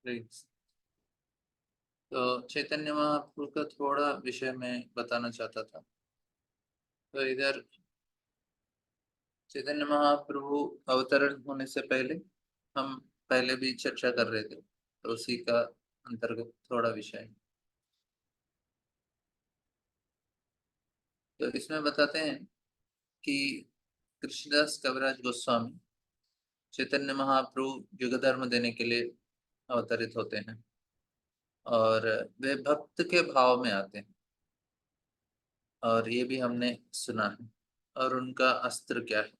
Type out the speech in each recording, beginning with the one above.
Please. तो चैतन्य महाप्रभु का थोड़ा विषय मैं बताना चाहता था। तो इधर चैतन्य महाप्रभु अवतरण होने से पहले हम पहले भी चर्चा कर रहे थे, तो उसी का अंतर्गत थोड़ा विषय है। तो इसमें बताते हैं कि कृष्णदास कविराज गोस्वामी चैतन्य महाप्रभु युग धर्म देने के लिए अवतरित होते हैं और वे भक्त के भाव में आते हैं, और ये भी हमने सुना है। और उनका अस्त्र क्या है?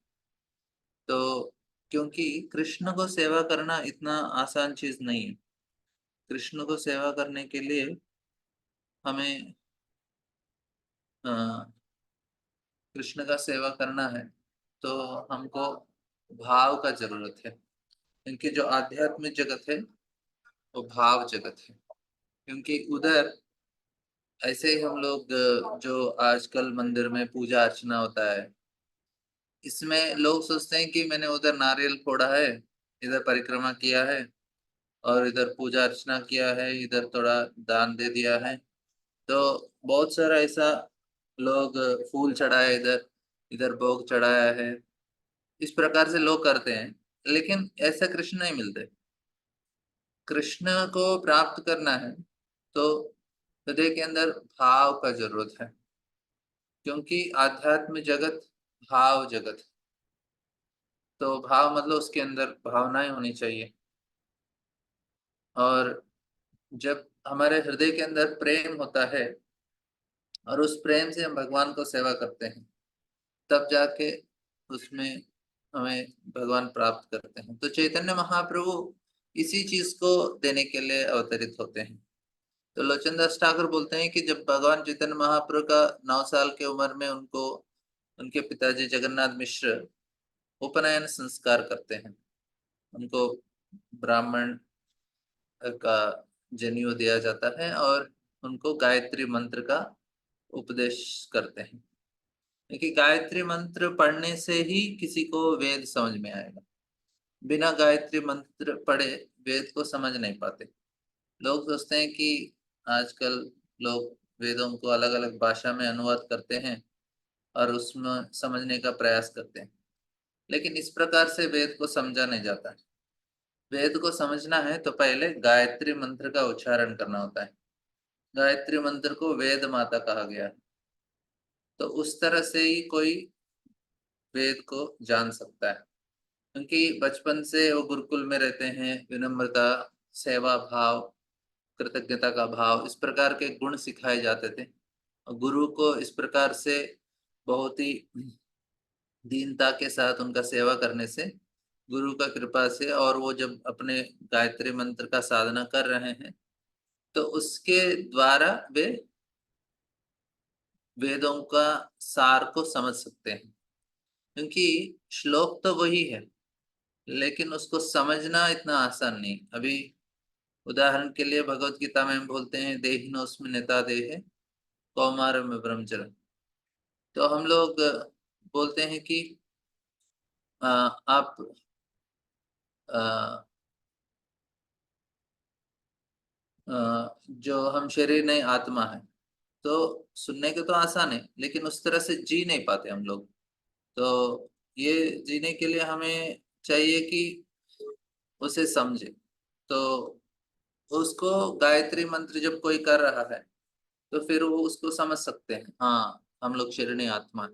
तो क्योंकि कृष्ण को सेवा करना इतना आसान चीज नहीं है। कृष्ण को सेवा करने के लिए हमें अ, कृष्ण का सेवा करना है तो हमको भाव का जरूरत है, क्योंकि जो आध्यात्मिक जगत है वो भाव जगत है। क्योंकि उधर ऐसे ही हम लोग जो आजकल मंदिर में पूजा अर्चना होता है, इसमें लोग सोचते हैं कि मैंने उधर नारियल फोड़ा है, इधर परिक्रमा किया है, और इधर पूजा अर्चना किया है, इधर थोड़ा दान दे दिया है। तो बहुत सारा ऐसा लोग फूल चढ़ाए, इधर इधर भोग चढ़ाया है, इस प्रकार से लोग करते हैं। लेकिन ऐसा कृष्ण नहीं मिलते। कृष्ण को प्राप्त करना है तो हृदय के अंदर भाव का जरूरत है, क्योंकि आध्यात्म जगत भाव जगत है। तो भाव मतलब उसके अंदर भावनाएं होनी चाहिए। और जब हमारे हृदय के अंदर प्रेम होता है और उस प्रेम से हम भगवान को सेवा करते हैं, तब जाके उसमें हमें भगवान प्राप्त करते हैं। तो चैतन्य महाप्रभु इसी चीज को देने के लिए अवतरित होते हैं। तो लोचन दास ठाकुर बोलते हैं कि जब भगवान चैतन्य महाप्रभु का 9 साल की उम्र में उनको उनके पिताजी जगन्नाथ मिश्र उपनयन संस्कार करते हैं, उनको ब्राह्मण का जनेऊ दिया जाता है और उनको गायत्री मंत्र का उपदेश करते हैं। क्योंकि गायत्री मंत्र पढ़ने से ही किसी को वेद समझ में आएगा। बिना गायत्री मंत्र पढ़े वेद को समझ नहीं पाते। लोग सोचते हैं कि आजकल लोग वेदों को अलग अलग भाषा में अनुवाद करते हैं और उसमें समझने का प्रयास करते हैं, लेकिन इस प्रकार से वेद को समझा नहीं जाता है। वेद को समझना है तो पहले गायत्री मंत्र का उच्चारण करना होता है। गायत्री मंत्र को वेद माता कहा गया है। तो उस तरह से ही कोई वेद को जान सकता है, क्योंकि बचपन से वो गुरुकुल में रहते हैं। विनम्रता, सेवा भाव, कृतज्ञता का भाव, इस प्रकार के गुण सिखाए जाते थे। और गुरु को इस प्रकार से बहुत ही दीनता के साथ उनका सेवा करने से, गुरु का कृपा से, और वो जब अपने गायत्री मंत्र का साधना कर रहे हैं तो उसके द्वारा वे वेदों का सार को समझ सकते हैं। क्योंकि श्लोक तो वही है, लेकिन उसको समझना इतना आसान नहीं। अभी उदाहरण के लिए भगवत गीता में हम बोलते हैं देहिनोस्मिन् यथा देहे कौमारम ब्रह्मचर्य। तो हम लोग बोलते हैं कि आप अ, जो हम शरीर नहीं आत्मा है। तो सुनने के तो आसान है, लेकिन उस तरह से जी नहीं पाते हम लोग। तो ये जीने के लिए हमें चाहिए कि उसे समझे। तो उसको गायत्री मंत्र जब कोई कर रहा है तो फिर वो उसको समझ सकते हैं, हाँ हम लोग शरीर नहीं आत्मा है।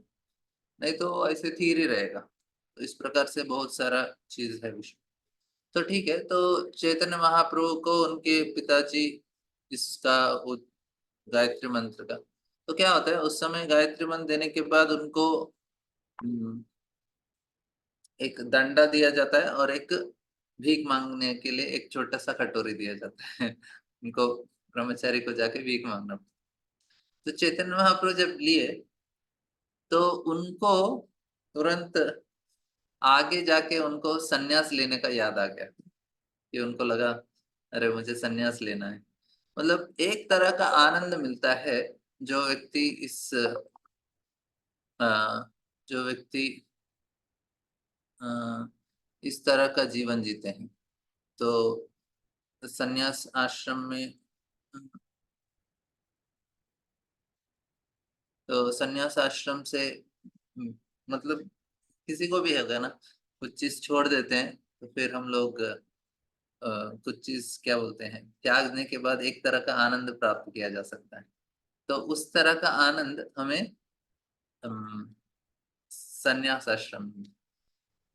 नहीं तो ऐसे थीर ही रहेगा। तो इस प्रकार से बहुत सारा चीज है विषय। तो ठीक है, तो चैतन्य महाप्रभु को उनके पिताजी इसका वो गायत्री मंत्र का, तो क्या होता है उस समय गायत्री मंत्र देने के बाद उनको एक दंडा दिया जाता है और एक भीख मांगने के लिए एक छोटा सा कटोरी दिया जाता है। उनको ब्रह्मचारी को जाके भीख मांगना। तो चैतन्य महाप्रभु जब लिए तो उनको तुरंत आगे जाके उनको सन्यास लेने का याद आ गया, कि उनको लगा अरे मुझे सन्यास लेना है। मतलब एक तरह का आनंद मिलता है जो व्यक्ति अ, जो व्यक्ति अ, इस तरह का जीवन जीते हैं। तो संन्यास आश्रम में, तो संन्यास आश्रम से मतलब किसी को भी होगा ना, कुछ चीज छोड़ देते हैं तो फिर हम लोग कुछ चीज क्या बोलते हैं, त्यागने के बाद एक तरह का आनंद प्राप्त किया जा सकता है। तो उस तरह का आनंद हमें संन्यास आश्रम में।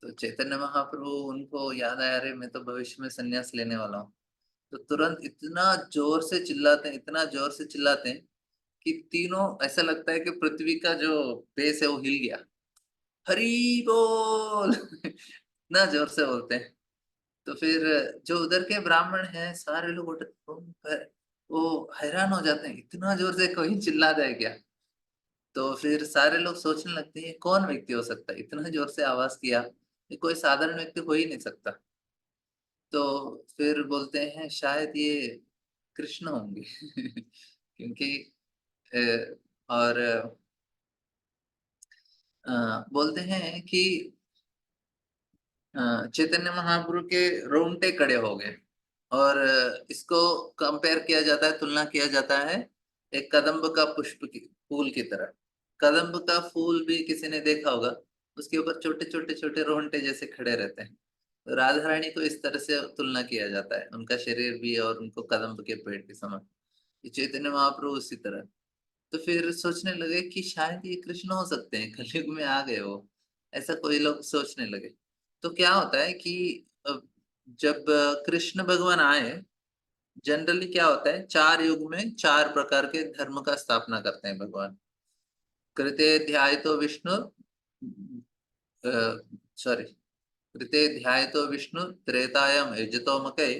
तो चैतन्य महाप्रभु उनको याद आया, अरे मैं तो भविष्य में संन्यास लेने वाला हूँ। तो तुरंत इतना जोर से चिल्लाते हैं, इतना जोर से चिल्लाते हैं कि तीनों, ऐसा लगता है कि पृथ्वी का जो बेस है वो हिल गया। हरी बोल इतना जोर से बोलते हैं। तो फिर जो उधर के ब्राह्मण हैं सारे लोग वो हैरान हो जाते हैं, इतना जोर से कोई चिल्ला जाए क्या। तो फिर सारे लोग सोचने लगते हैं कौन व्यक्ति हो सकता है, इतना जोर से आवाज किया, ये कोई साधारण व्यक्ति हो ही नहीं सकता। तो फिर बोलते हैं शायद ये कृष्ण होंगे क्योंकि और बोलते हैं कि चैतन्य महाप्रभु के रोंगटे खड़े हो गए। और इसको कंपेयर किया जाता है, तुलना किया जाता है एक कदम्ब का पुष्प की फूल की तरह। कदम्ब का फूल भी किसी ने देखा होगा, उसके ऊपर छोटे छोटे छोटे रोंगटे जैसे खड़े रहते हैं। तो राधा रानी को इस तरह से तुलना किया जाता है, उनका शरीर भी और उनको कदम्ब के पेड़ के समान। ये चैतन्य महाप्रभु उसी तरह। तो फिर सोचने लगे कि शायद ये कृष्ण हो सकते हैं, कलयुग में आ गए वो, ऐसा कोई लोग सोचने लगे। तो क्या होता है कि जब कृष्ण भगवान आए, जनरली क्या होता है, 4 युग में 4 प्रकार के धर्म का स्थापना करते हैं भगवान। कृते ध्यायतो विष्णु, सॉरी, कृते ध्यायतो विष्णु त्रेतायाम यजतो मकई,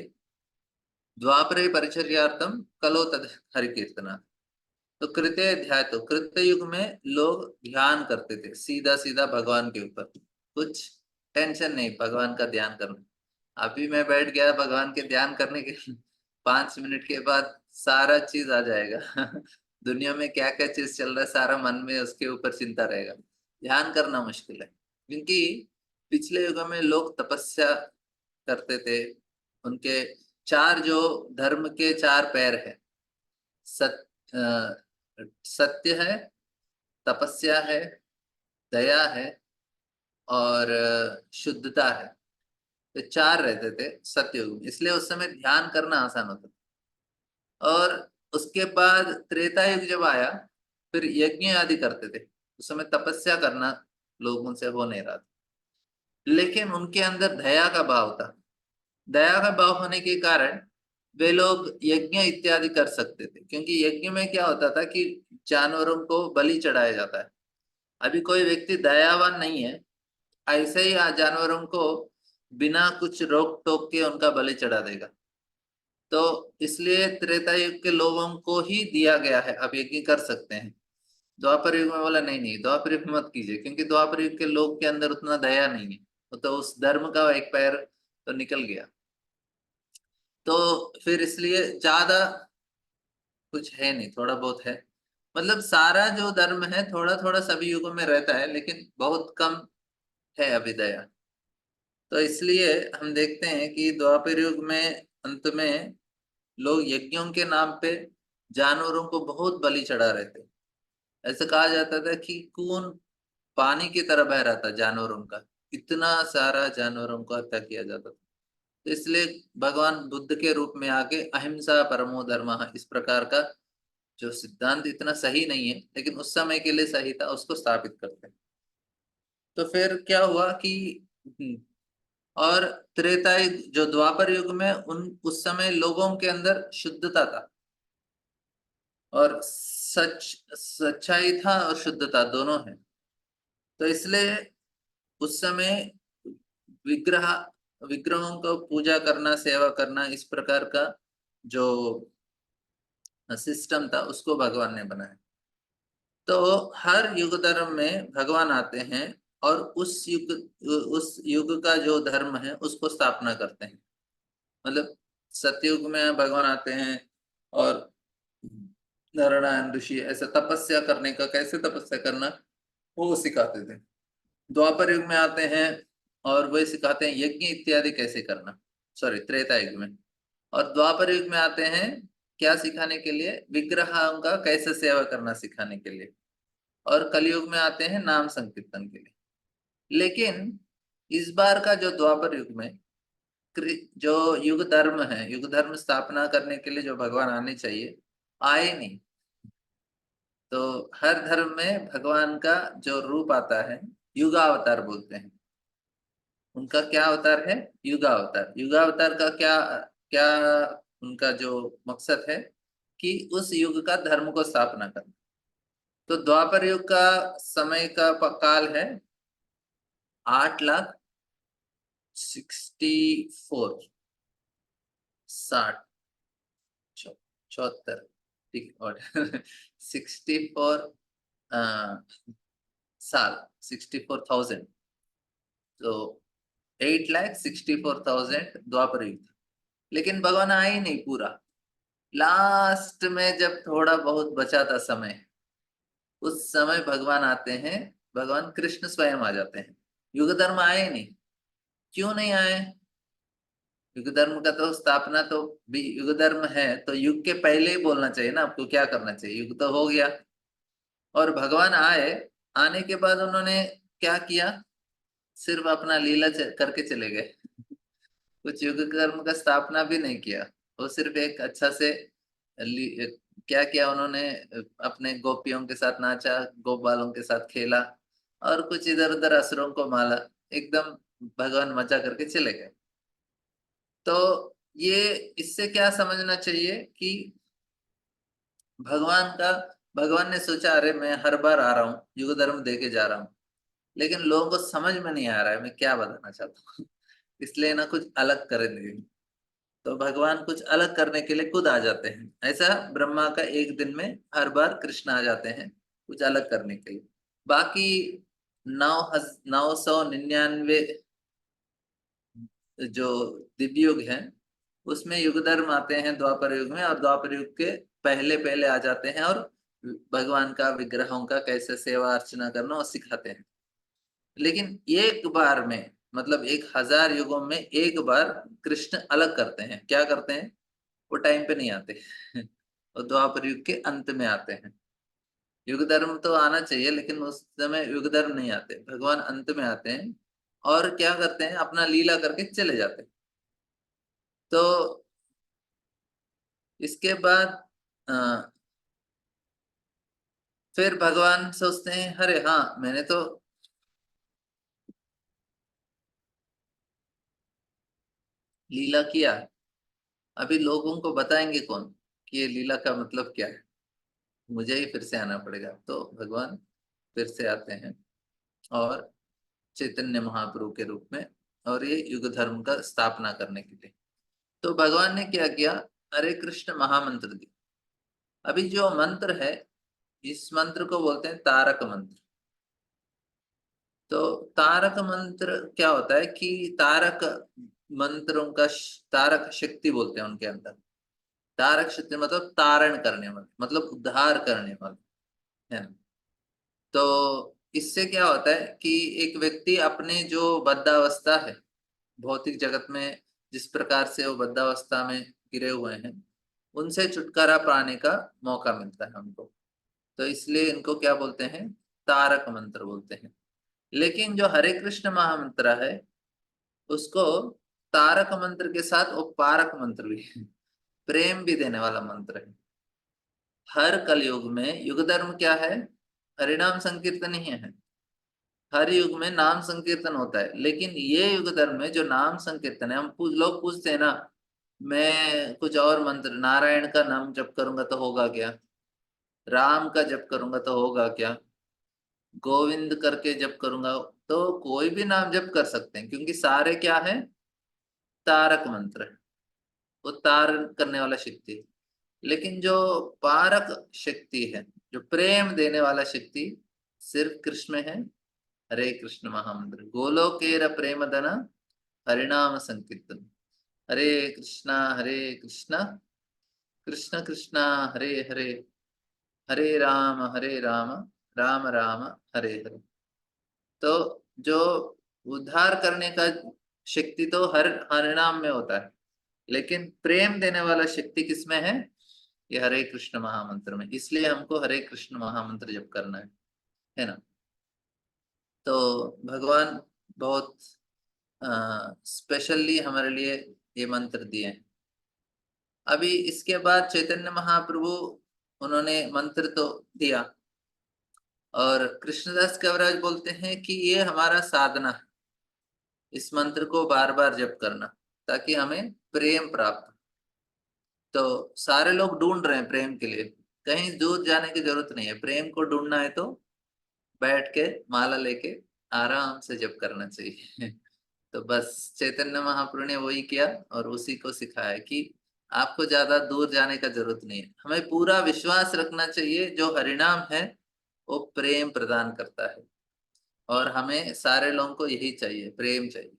द्वापरे परिचर्यार्थम कलो तद हरिकीर्तना। तो कृत्य ध्याय, तो कृत्य युग में लोग ध्यान करते थे सीधा सीधा भगवान के ऊपर, कुछ टेंशन नहीं भगवान का ध्यान करना। अभी मैं बैठ गया भगवान के ध्यान करने के 5 मिनट के बाद सारा चीज आ जाएगा दुनिया में क्या क्या चीज चल रहा है सारा मन में उसके ऊपर चिंता रहेगा। ध्यान करना मुश्किल है, क्योंकि पिछले युगों में लोग तपस्या करते थे। उनके चार जो धर्म के 4 पैर है, सत्य है, तपस्या है, दया है, और शुद्धता है। तो 4 रहते थे सतयुग में, इसलिए उस समय ध्यान करना आसान होता था। और उसके बाद त्रेता युग जब आया, फिर यज्ञ आदि करते थे। उस समय तपस्या करना लोगों से हो नहीं रहा था, लेकिन उनके अंदर दया का भाव था। दया का भाव होने के कारण वे लोग यज्ञ इत्यादि कर सकते थे, क्योंकि यज्ञ में क्या होता था कि जानवरों को बलि चढ़ाया जाता है। अभी कोई व्यक्ति दयावान नहीं है, ऐसे ही जानवरों को बिना कुछ रोक टोक के उनका बलि चढ़ा देगा। तो इसलिए त्रेता युग के लोगों को ही दिया गया है, अब यज्ञ कर सकते हैं। द्वापर युग में बोला नहीं नहीं, द्वापर युग में मत कीजिए, क्योंकि द्वापर युग के लोग के अंदर उतना दया नहीं है। तो उस धर्म का एक पैर तो निकल गया। तो फिर इसलिए ज्यादा कुछ है नहीं, थोड़ा बहुत है। मतलब सारा जो धर्म है थोड़ा थोड़ा सभी युगों में रहता है, लेकिन बहुत कम है अभी दया। तो इसलिए हम देखते हैं कि द्वापर युग में अंत में लोग यज्ञों के नाम पे जानवरों को बहुत बलि चढ़ा रहे थे। ऐसा कहा जाता था कि खून पानी की तरह बह रहा था जानवरों का, इतना सारा जानवरों को हत्या किया जाता था। तो इसलिए भगवान बुद्ध के रूप में आके अहिंसा परमो धर्मः, इस प्रकार का जो सिद्धांत इतना सही नहीं है लेकिन उस समय के लिए सही था, उसको स्थापित करते हैं। तो फिर क्या हुआ कि और त्रेता युग जो द्वापर युग में उन उस समय लोगों के अंदर शुद्धता था, और सच्चाई था और शुद्धता दोनों है। तो इसलिए उस समय विग्रह विग्रहों को पूजा करना, सेवा करना, इस प्रकार का जो सिस्टम था उसको भगवान ने बनाया। तो हर युग धर्म में भगवान आते हैं और उस युग का जो धर्म है उसको स्थापना करते हैं। मतलब सतयुग में भगवान आते हैं और नारायण ऋषि ऐसा तपस्या करने का, कैसे तपस्या करना वो सिखाते थे। द्वापर युग में आते हैं और वही सिखाते हैं यज्ञ इत्यादि कैसे करना, सॉरी त्रेता युग में। और द्वापर युग में आते हैं क्या सिखाने के लिए, विग्रहों का कैसे सेवा करना सिखाने के लिए। और कलयुग में आते हैं नाम संकीर्तन के लिए। लेकिन इस बार का जो द्वापर युग में जो युग धर्म है, युग धर्म स्थापना करने के लिए जो भगवान आने चाहिए, आए नहीं। तो हर धर्म में भगवान का जो रूप आता है युगावतार बोलते हैं। उनका क्या अवतार है, युगावतार। युगावतार का क्या क्या उनका जो मकसद है कि उस युग का धर्म को स्थापना करना। तो द्वापर युग का समय का काल है 8,64,60 74, ठीक है, और 64 साल, 64,000। तो 8,64,000 द्वापर युग था। लेकिन भगवान आए ही नहीं पूरा। लास्ट में जब थोड़ा बहुत बचा था समय, उस समय भगवान आते हैं, भगवान कृष्ण स्वयं आ जाते हैं। युग धर्म आए ही नहीं। क्यों नहीं आए? युग धर्म का तो स्थापना तो भी युग धर्म है तो युग के पहले ही बोलना चाहिए ना, आपको क्या करना चाहिए, युग तो हो गया। और भगवान आए, आने के बाद उन्होंने क्या किया, सिर्फ अपना लीला करके चले गए। कुछ युग कर्म का स्थापना भी नहीं किया। वो सिर्फ एक अच्छा से क्या किया उन्होंने, अपने गोपियों के साथ नाचा, गोपालों के साथ खेला, और कुछ इधर उधर असुरों को मारा। एकदम भगवान मजा करके चले गए। तो ये इससे क्या समझना चाहिए कि भगवान का, भगवान ने सोचा अरे मैं हर बार आ रहा हूँ, युग धर्म दे के जा रहा हूँ, लेकिन लोगों को समझ में नहीं आ रहा है मैं क्या बताना चाहता हूँ। इसलिए ना कुछ अलग करेंगे। तो भगवान कुछ अलग करने के लिए खुद आ जाते हैं। ऐसा ब्रह्मा का एक दिन में हर बार कृष्ण आ जाते हैं कुछ अलग करने के लिए। बाकी 999 जो दिव्य युग हैं उसमें युग धर्म आते हैं द्वापर युग में, और द्वापर युग के पहले पहले आ जाते हैं और भगवान का विग्रहों का कैसे सेवा अर्चना करना वो सिखाते हैं। लेकिन एक बार में, मतलब 1,000 युगों में एक बार कृष्ण अलग करते हैं। क्या करते हैं? वो टाइम पे नहीं आते। वो द्वापर युग के अंत में आते हैं। युग धर्म तो आना चाहिए लेकिन उस समय युग धर्म नहीं आते, भगवान अंत में आते हैं। और क्या करते हैं, अपना लीला करके चले जाते हैं। तो इसके बाद फिर भगवान सोचते हैं अरे हाँ मैंने तो लीला किया, अभी लोगों को बताएंगे कौन कि ये लीला का मतलब क्या है, मुझे ही फिर से आना पड़ेगा। तो भगवान फिर से आते हैं और चैतन्य महाप्रभु के रूप में, और ये युग धर्म का स्थापना करने के लिए। तो भगवान ने क्या किया, हरे कृष्ण महामंत्र दिया। अभी जो मंत्र है, इस मंत्र को बोलते हैं तारक मंत्र। तो तारक मंत्र क्या होता है कि तारक मंत्रों का तारक शक्ति बोलते हैं उनके अंदर। तारक शक्ति मतलब तारण करने वाले, मतलब उद्धार करने वाले, है ना। तो इससे क्या होता है कि एक व्यक्ति अपने जो बद्धावस्था है भौतिक जगत में, जिस प्रकार से वो बद्धावस्था में गिरे हुए हैं, उनसे छुटकारा पाने का मौका मिलता है हमको। तो इसलिए इनको क्या बोलते हैं, तारक मंत्र बोलते हैं। लेकिन जो हरे कृष्ण महामंत्र है उसको तारक मंत्र के साथ वो पारक मंत्र भी है, प्रेम भी देने वाला मंत्र है। हर कलयुग में युग धर्म क्या है, हरिनाम संकीर्तन ही है। हर युग में नाम संकीर्तन होता है, लेकिन ये युग धर्म में जो नाम संकीर्तन है, हम लोग पूछते हैं ना, मैं कुछ और मंत्र, नारायण का नाम जप करूंगा तो होगा क्या, राम का जप करूंगा तो होगा क्या, गोविंद करके जप करूंगा, तो कोई भी नाम जप कर सकते हैं क्योंकि सारे क्या है, तारक मंत्र है। वो तार करने वाला शक्ति है। लेकिन जो पारक शक्ति है, जो प्रेम देने वाला शक्ति, सिर्फ कृष्ण में है। हरे कृष्ण महामंत्र गोलोकेर प्रेम धन हरिनाम संकीर्तन। हरे कृष्णा कृष्ण कृष्णा हरे हरे, हरे राम राम राम हरे हरे। तो जो उद्धार करने का शक्ति तो हर हरिनाम में होता है। लेकिन प्रेम देने वाला शक्ति किसमें है? ये हरे कृष्ण महामंत्र में। इसलिए हमको हरे कृष्ण महामंत्र जप करना है ना। तो भगवान बहुत स्पेशली हमारे लिए ये मंत्र दिए हैं। अभी इसके बाद चैतन्य महाप्रभु उन्होंने मंत्र तो दिया, और कृष्णदास कविराज बोलते हैं कि ये हमारा साधना है, इस मंत्र को बार बार जप करना ताकि हमें प्रेम प्राप्त हो। तो सारे लोग ढूंढ रहे हैं प्रेम के लिए, कहीं दूर जाने की जरूरत नहीं है। प्रेम को ढूंढना है तो बैठ के माला लेके आराम से जप करना चाहिए। तो बस चैतन्य महाप्रभु ने वही किया और उसी को सिखाया कि आपको ज्यादा दूर जाने का जरूरत नहीं है। हमें पूरा विश्वास रखना चाहिए जो हरिनाम है वो प्रेम प्रदान करता है, और हमें सारे लोगों को यही चाहिए, प्रेम चाहिए।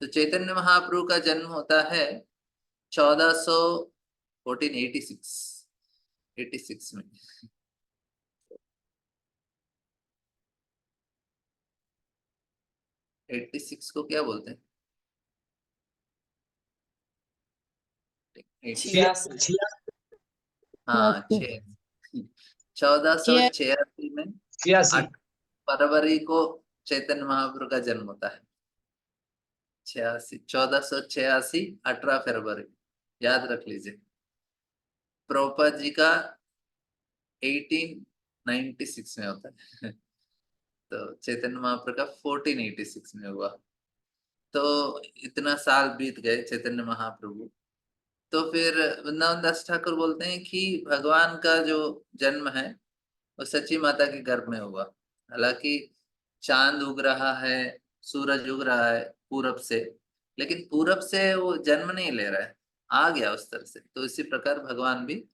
तो चैतन्य महाप्रभु का जन्म होता है 1486 86 में। 86 को क्या बोलते हैं? 86। 86। हाँ, छः। 1486 में 86। 8 फरवरी को चैतन्य महाप्रभु का जन्म होता है। 86, 1486, 18 फरवरी, याद रख लीजिए। प्रभुपाद जी का 1896 में होता है। तो चैतन्य महाप्रभु का 1486 में हुआ। तो इतना साल बीत गए चैतन्य महाप्रभु। तो फिर वृंदावन दास ठाकुर बोलते हैं कि भगवान का जो जन्म है वो सची माता के गर्भ में हुआ। हालांकि चांद उग रहा है, सूरज उग रहा है पूरब से, लेकिन पूरब से वो जन्म नहीं ले रहा है, आ गया उस तरह से। तो इसी प्रकार भगवान भी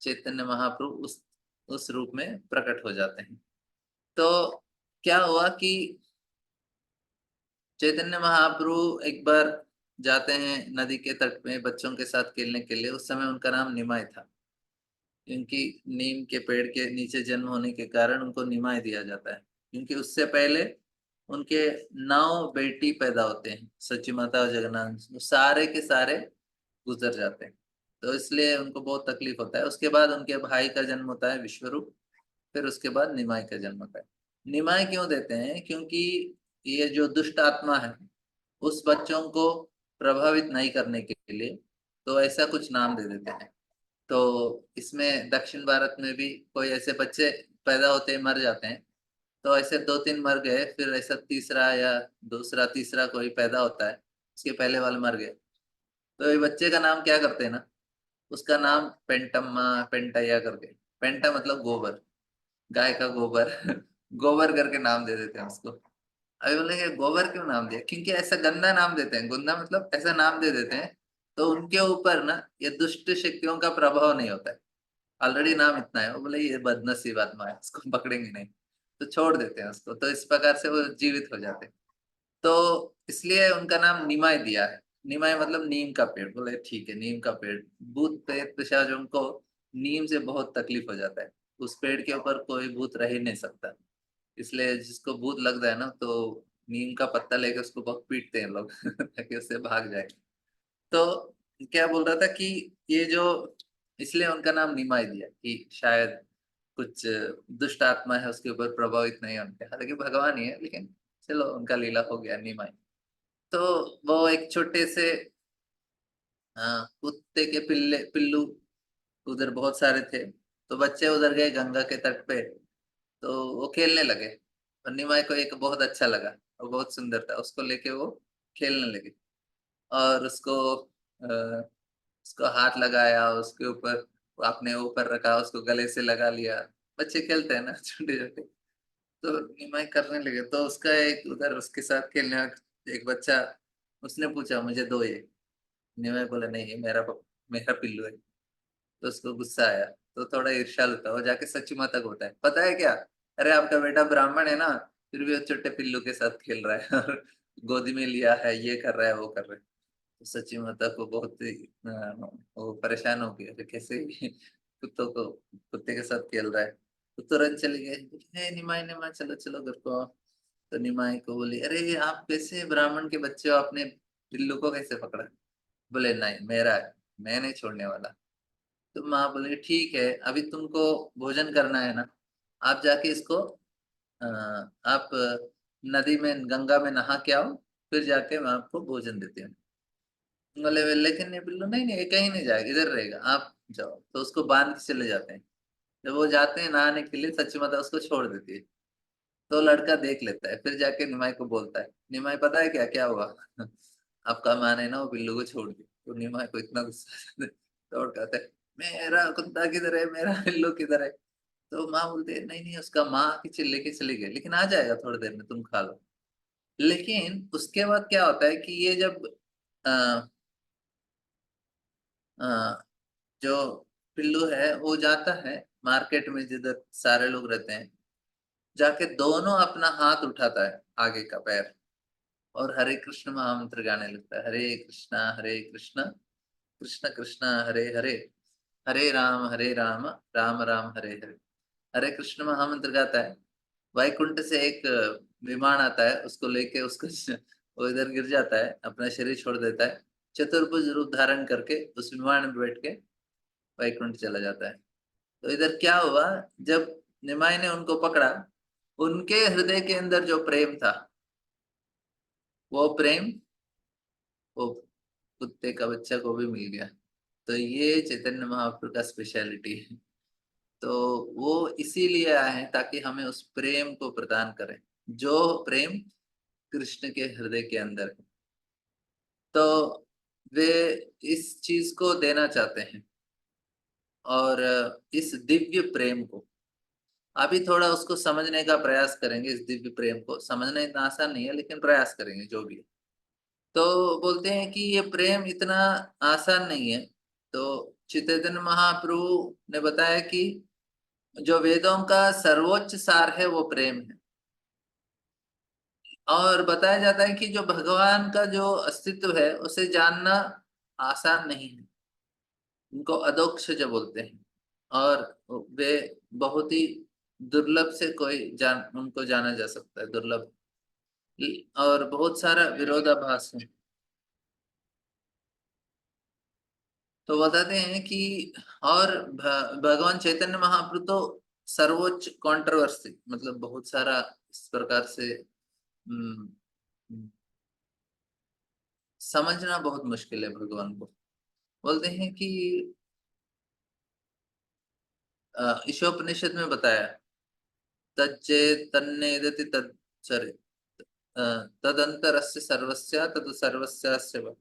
चैतन्य महाप्रभु उस रूप में प्रकट हो जाते हैं। तो क्या हुआ कि चैतन्य महाप्रभु एक बार जाते हैं नदी के तट में बच्चों के साथ खेलने के लिए। उस समय उनका नाम निमाई था, क्योंकि नीम के पेड़ के नीचे जन्म होने के कारण उनको निमाई दिया जाता है। क्योंकि उससे पहले उनके 9 बेटी पैदा होते हैं, सची माता और जगन्नाथ, वो सारे के सारे गुजर जाते हैं। तो इसलिए उनको बहुत तकलीफ होता है। उसके बाद उनके भाई का जन्म होता है विश्वरूप, फिर उसके बाद निमाई का जन्म होता है। निमाई क्यों देते हैं? क्योंकि ये जो दुष्ट आत्मा है उस बच्चों को प्रभावित नहीं करने के लिए तो ऐसा कुछ नाम दे देते हैं। तो इसमें दक्षिण भारत में भी कोई ऐसे बच्चे पैदा होते ही मर जाते हैं। तो ऐसे 2-3 मर गए, फिर ऐसा तीसरा या दूसरा तीसरा कोई पैदा होता है, उसके पहले वाले मर गए। तो ये बच्चे का नाम क्या करते हैं ना, उसका नाम पेंटम्मा पेंटैया करके, पेंटा मतलब गोबर, गाय का गोबर। गोबर करके नाम दे देते हैं उसको। अभी बोलेंगे गोबर क्यों नाम दिया? क्योंकि ऐसा गंदा नाम देते हैं, गुंदा मतलब ऐसा नाम दे देते हैं तो उनके ऊपर ना ये दुष्ट शक्तियों का प्रभाव नहीं होता है। ऑलरेडी नाम इतना है, वो बोले ये बदनसीब आत्मा है, उसको पकड़ेंगे नहीं, तो छोड़ देते हैं उसको। तो इस प्रकार से वो जीवित हो जाते हैं। तो इसलिए उनका नाम निमाई दिया है। निमाई मतलब नीम का पेड़। बोले ठीक है, नीम का पेड़। भूत प्रेत पिशाचों को नीम से बहुत तकलीफ हो जाता है, उस पेड़ के ऊपर कोई भूत रह ही नहीं सकता। इसलिए जिसको भूत लग जाए ना तो नीम का पत्ता लेके उसको बहुत पीटते हैं लोग ताकि उससे भाग जाए। तो क्या बोल रहा था कि ये जो, इसलिए उनका नाम निमाई दिया कि शायद कुछ दुष्ट आत्मा है उसके ऊपर प्रभावित नहीं होते। हालांकि भगवान ही है, लेकिन चलो उनका लीला हो गया निमाई। तो वो एक छोटे से कुत्ते के पिल्लू उधर बहुत सारे थे। तो बच्चे उधर गए गंगा के तट पे, तो वो खेलने लगे। और निमाई को एक बहुत अच्छा लगा, और बहुत सुंदर था, उसको लेके वो खेलने लगे। और उसको हाथ लगाया, उसके ऊपर अपने ऊपर रखा, उसको गले से लगा लिया। बच्चे खेलते हैं ना छोटे छोटे। तो निमाई करने लगे, तो उसका एक उधर उसके साथ खेलने वाला एक बच्चा, उसने पूछा मुझे दो ये। निमाई बोला नहीं, ये मेरा पिल्लू है। तो उसको गुस्सा आया, तो थोड़ा ईर्ष्यालु था, वो जाके सची माता को बताया, पता है क्या, अरे आपका बेटा ब्राह्मण है ना, फिर भी वो छोटे पिल्लू के साथ खेल रहा है और गोदी में लिया है, ये कर रहा है वो कर रहा है। तो सची माता को बहुत ही वो परेशान हो गया, अरे कैसे ये कुत्ते के साथ खेल रहा है। तो तुरंत चले गए, निमाई निमाई चलो चलो घर को आओ। तो निमाई को बोली, अरे आप कैसे ब्राह्मण के बच्चे हो, आपने पिल्लू को कैसे पकड़ा? बोले नहीं मेरा है, मैं नहीं छोड़ने वाला। तो माँ बोली ठीक है, अभी तुमको भोजन करना है ना, आप जाके इसको आप नदी में गंगा में नहा के आओ, फिर जाके मैं आपको भोजन देती हूँ। बोले लेकिन ये बिल्लू नहीं नहीं, ये कहीं नहीं जाएगा, इधर रहेगा, आप जाओ। तो उसको बांध के चले जाते हैं। जब वो जाते हैं नहाने के लिए, सच्ची माता उसको छोड़ देती है। तो लड़का देख लेता है, फिर जाके निमाई को बोलता है, निमाई पता है क्या क्या हुआ? आपका माँ ने ना वो बिल्लू को छोड़ दिया। तो निमाई को इतना गुस्सा आता है, दौड़ के आता है, मेरा कुत्ता किधर है, मेरा बिल्लू किधर है? तो माँ बोलती है नहीं नहीं, उसका माँ की चिल्ले के चली गई, लेकिन आ जाएगा थोड़ी देर में, तुम खा लो। लेकिन उसके बाद क्या होता है कि ये जब आ, आ, जो पिल्लू है वो जाता है मार्केट में जिधर सारे लोग रहते हैं, जाके दोनों अपना हाथ उठाता है आगे का पैर, और हरे कृष्ण महामंत्र गाने लगता है, हरे कृष्णा कृष्ण कृष्ण हरे हरे, हरे राम राम राम हरे हरे। हरे कृष्ण महामंत्र गाता है। वैकुंठ से एक विमान आता है, उसको लेके उसको वो इधर गिर जाता है, अपना शरीर छोड़ देता है, चतुर्भुज रूप धारण करके उस विमान में बैठ के वैकुंठ चला जाता है। तो इधर क्या हुआ, जब निमाई ने उनको पकड़ा, उनके हृदय के अंदर जो प्रेम था, वो प्रेम वो कुत्ते का बच्चा को भी मिल गया। तो ये चैतन्य महाप्रभु का स्पेशलिटी है। तो वो इसीलिए आए हैं ताकि हमें उस प्रेम को प्रदान करें, जो प्रेम कृष्ण के हृदय के अंदर है। तो वे इस चीज को देना चाहते हैं, और इस दिव्य प्रेम को अभी थोड़ा उसको समझने का प्रयास करेंगे। इस दिव्य प्रेम को समझना इतना आसान नहीं है, लेकिन प्रयास करेंगे जो भी है। तो बोलते हैं कि ये प्रेम इतना आसान नहीं है। तो चैतन्य महाप्रभु ने बताया कि जो वेदों का सर्वोच्च सार है वो प्रेम है। और बताया जाता है कि जो भगवान का जो अस्तित्व है उसे जानना आसान नहीं है। उनको अधोक्षज बोलते हैं, और वे बहुत ही दुर्लभ से कोई उनको जाना जा सकता है, दुर्लभ। और बहुत सारा विरोधाभास है। तो बताते हैं कि और भगवान चैतन्य महाप्रभु तो सर्वोच्च कंट्रोवर्सी, मतलब बहुत सारा इस प्रकार से हम्म, समझना बहुत मुश्किल है भगवान को। बोलते हैं कि ईशोपनिषद में बताया, तच्चे तन्नेदति तच्चरे तदंतरस्य सर्वस्य तद सर्वस्यास्य वा,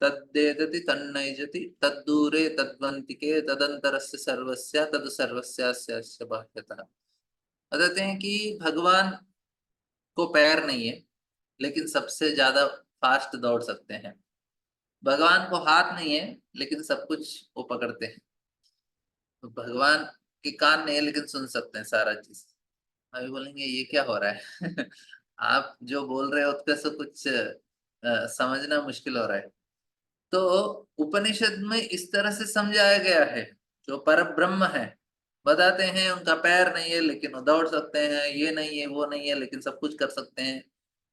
तद्देदति तन्नैजति तद्दूरे तद्वंतिके तदंतरस्य सर्वस्य तद सर्वस्यास्य बाह्यतः। बताते हैं कि भगवान को पैर नहीं है, लेकिन सबसे ज्यादा फास्ट दौड़ सकते हैं। भगवान को हाथ नहीं है, लेकिन सब कुछ वो पकड़ते हैं। तो भगवान के कान नहीं है, लेकिन सुन सकते हैं सारा चीज। अभी बोलेंगे ये क्या हो रहा है? आप जो बोल रहे हो उसका से कुछ समझना मुश्किल हो रहा है। तो उपनिषद में इस तरह से समझाया गया है, जो पर ब्रह्म है, बताते हैं उनका पैर नहीं है लेकिन वो दौड़ सकते हैं, ये नहीं है वो नहीं है लेकिन सब कुछ कर सकते हैं।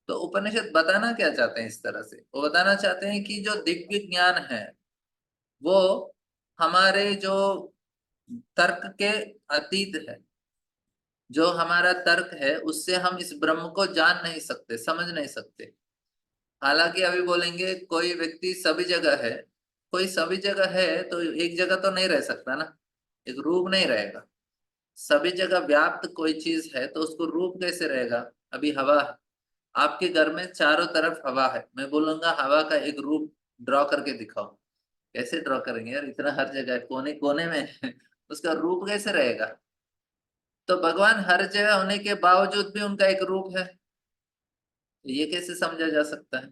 तो उपनिषद बताना क्या चाहते हैं इस तरह से? वो बताना चाहते हैं कि जो दिव्य ज्ञान है वो हमारे जो तर्क के अतीत है। जो हमारा तर्क है उससे हम इस ब्रह्म को जान नहीं सकते, समझ नहीं सकते। हालांकि अभी बोलेंगे कोई व्यक्ति सभी जगह है, कोई सभी जगह है तो एक जगह तो नहीं रह सकता ना, एक रूप नहीं रहेगा। सभी जगह व्याप्त कोई चीज है तो उसको रूप कैसे रहेगा? अभी हवा है, आपके घर में चारों तरफ हवा है, मैं बोलूंगा हवा का एक रूप ड्रॉ करके दिखाओ। कैसे ड्रॉ करेंगे यार, इतना हर जगह कोने कोने में है। उसका रूप कैसे रहेगा? तो भगवान हर जगह होने के बावजूद भी उनका एक रूप है, तो ये कैसे समझा जा सकता है?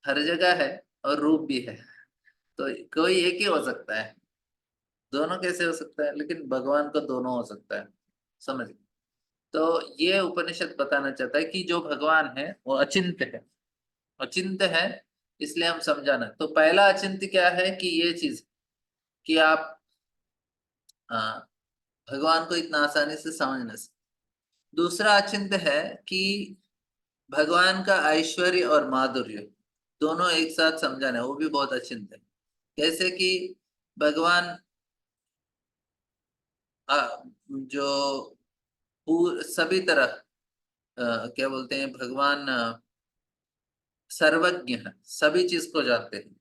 हर जगह है और रूप भी है, तो कोई एक ही हो सकता है। दोनों कैसे हो सकता है? लेकिन भगवान को दोनों हो सकता है, समझ। तो ये उपनिषद बताना चाहता है कि जो भगवान है वो अचिंत्य है। अचिंत्य है, इसलिए हम समझाना। तो पहला अचिंत्य क्या है कि ये चीज कि आप भगवान को इतना आसानी से समझ न सके। दूसरा अचिंत्य है कि भगवान का ऐश्वर्य और माधुर्य, दोनों एक साथ समझाना, वो भी बहुत अचिंत्य है। कैसे कि भगवान जो सभी तरह क्या बोलते हैं, भगवान सर्वज्ञ है, सभी चीज को जानते हैं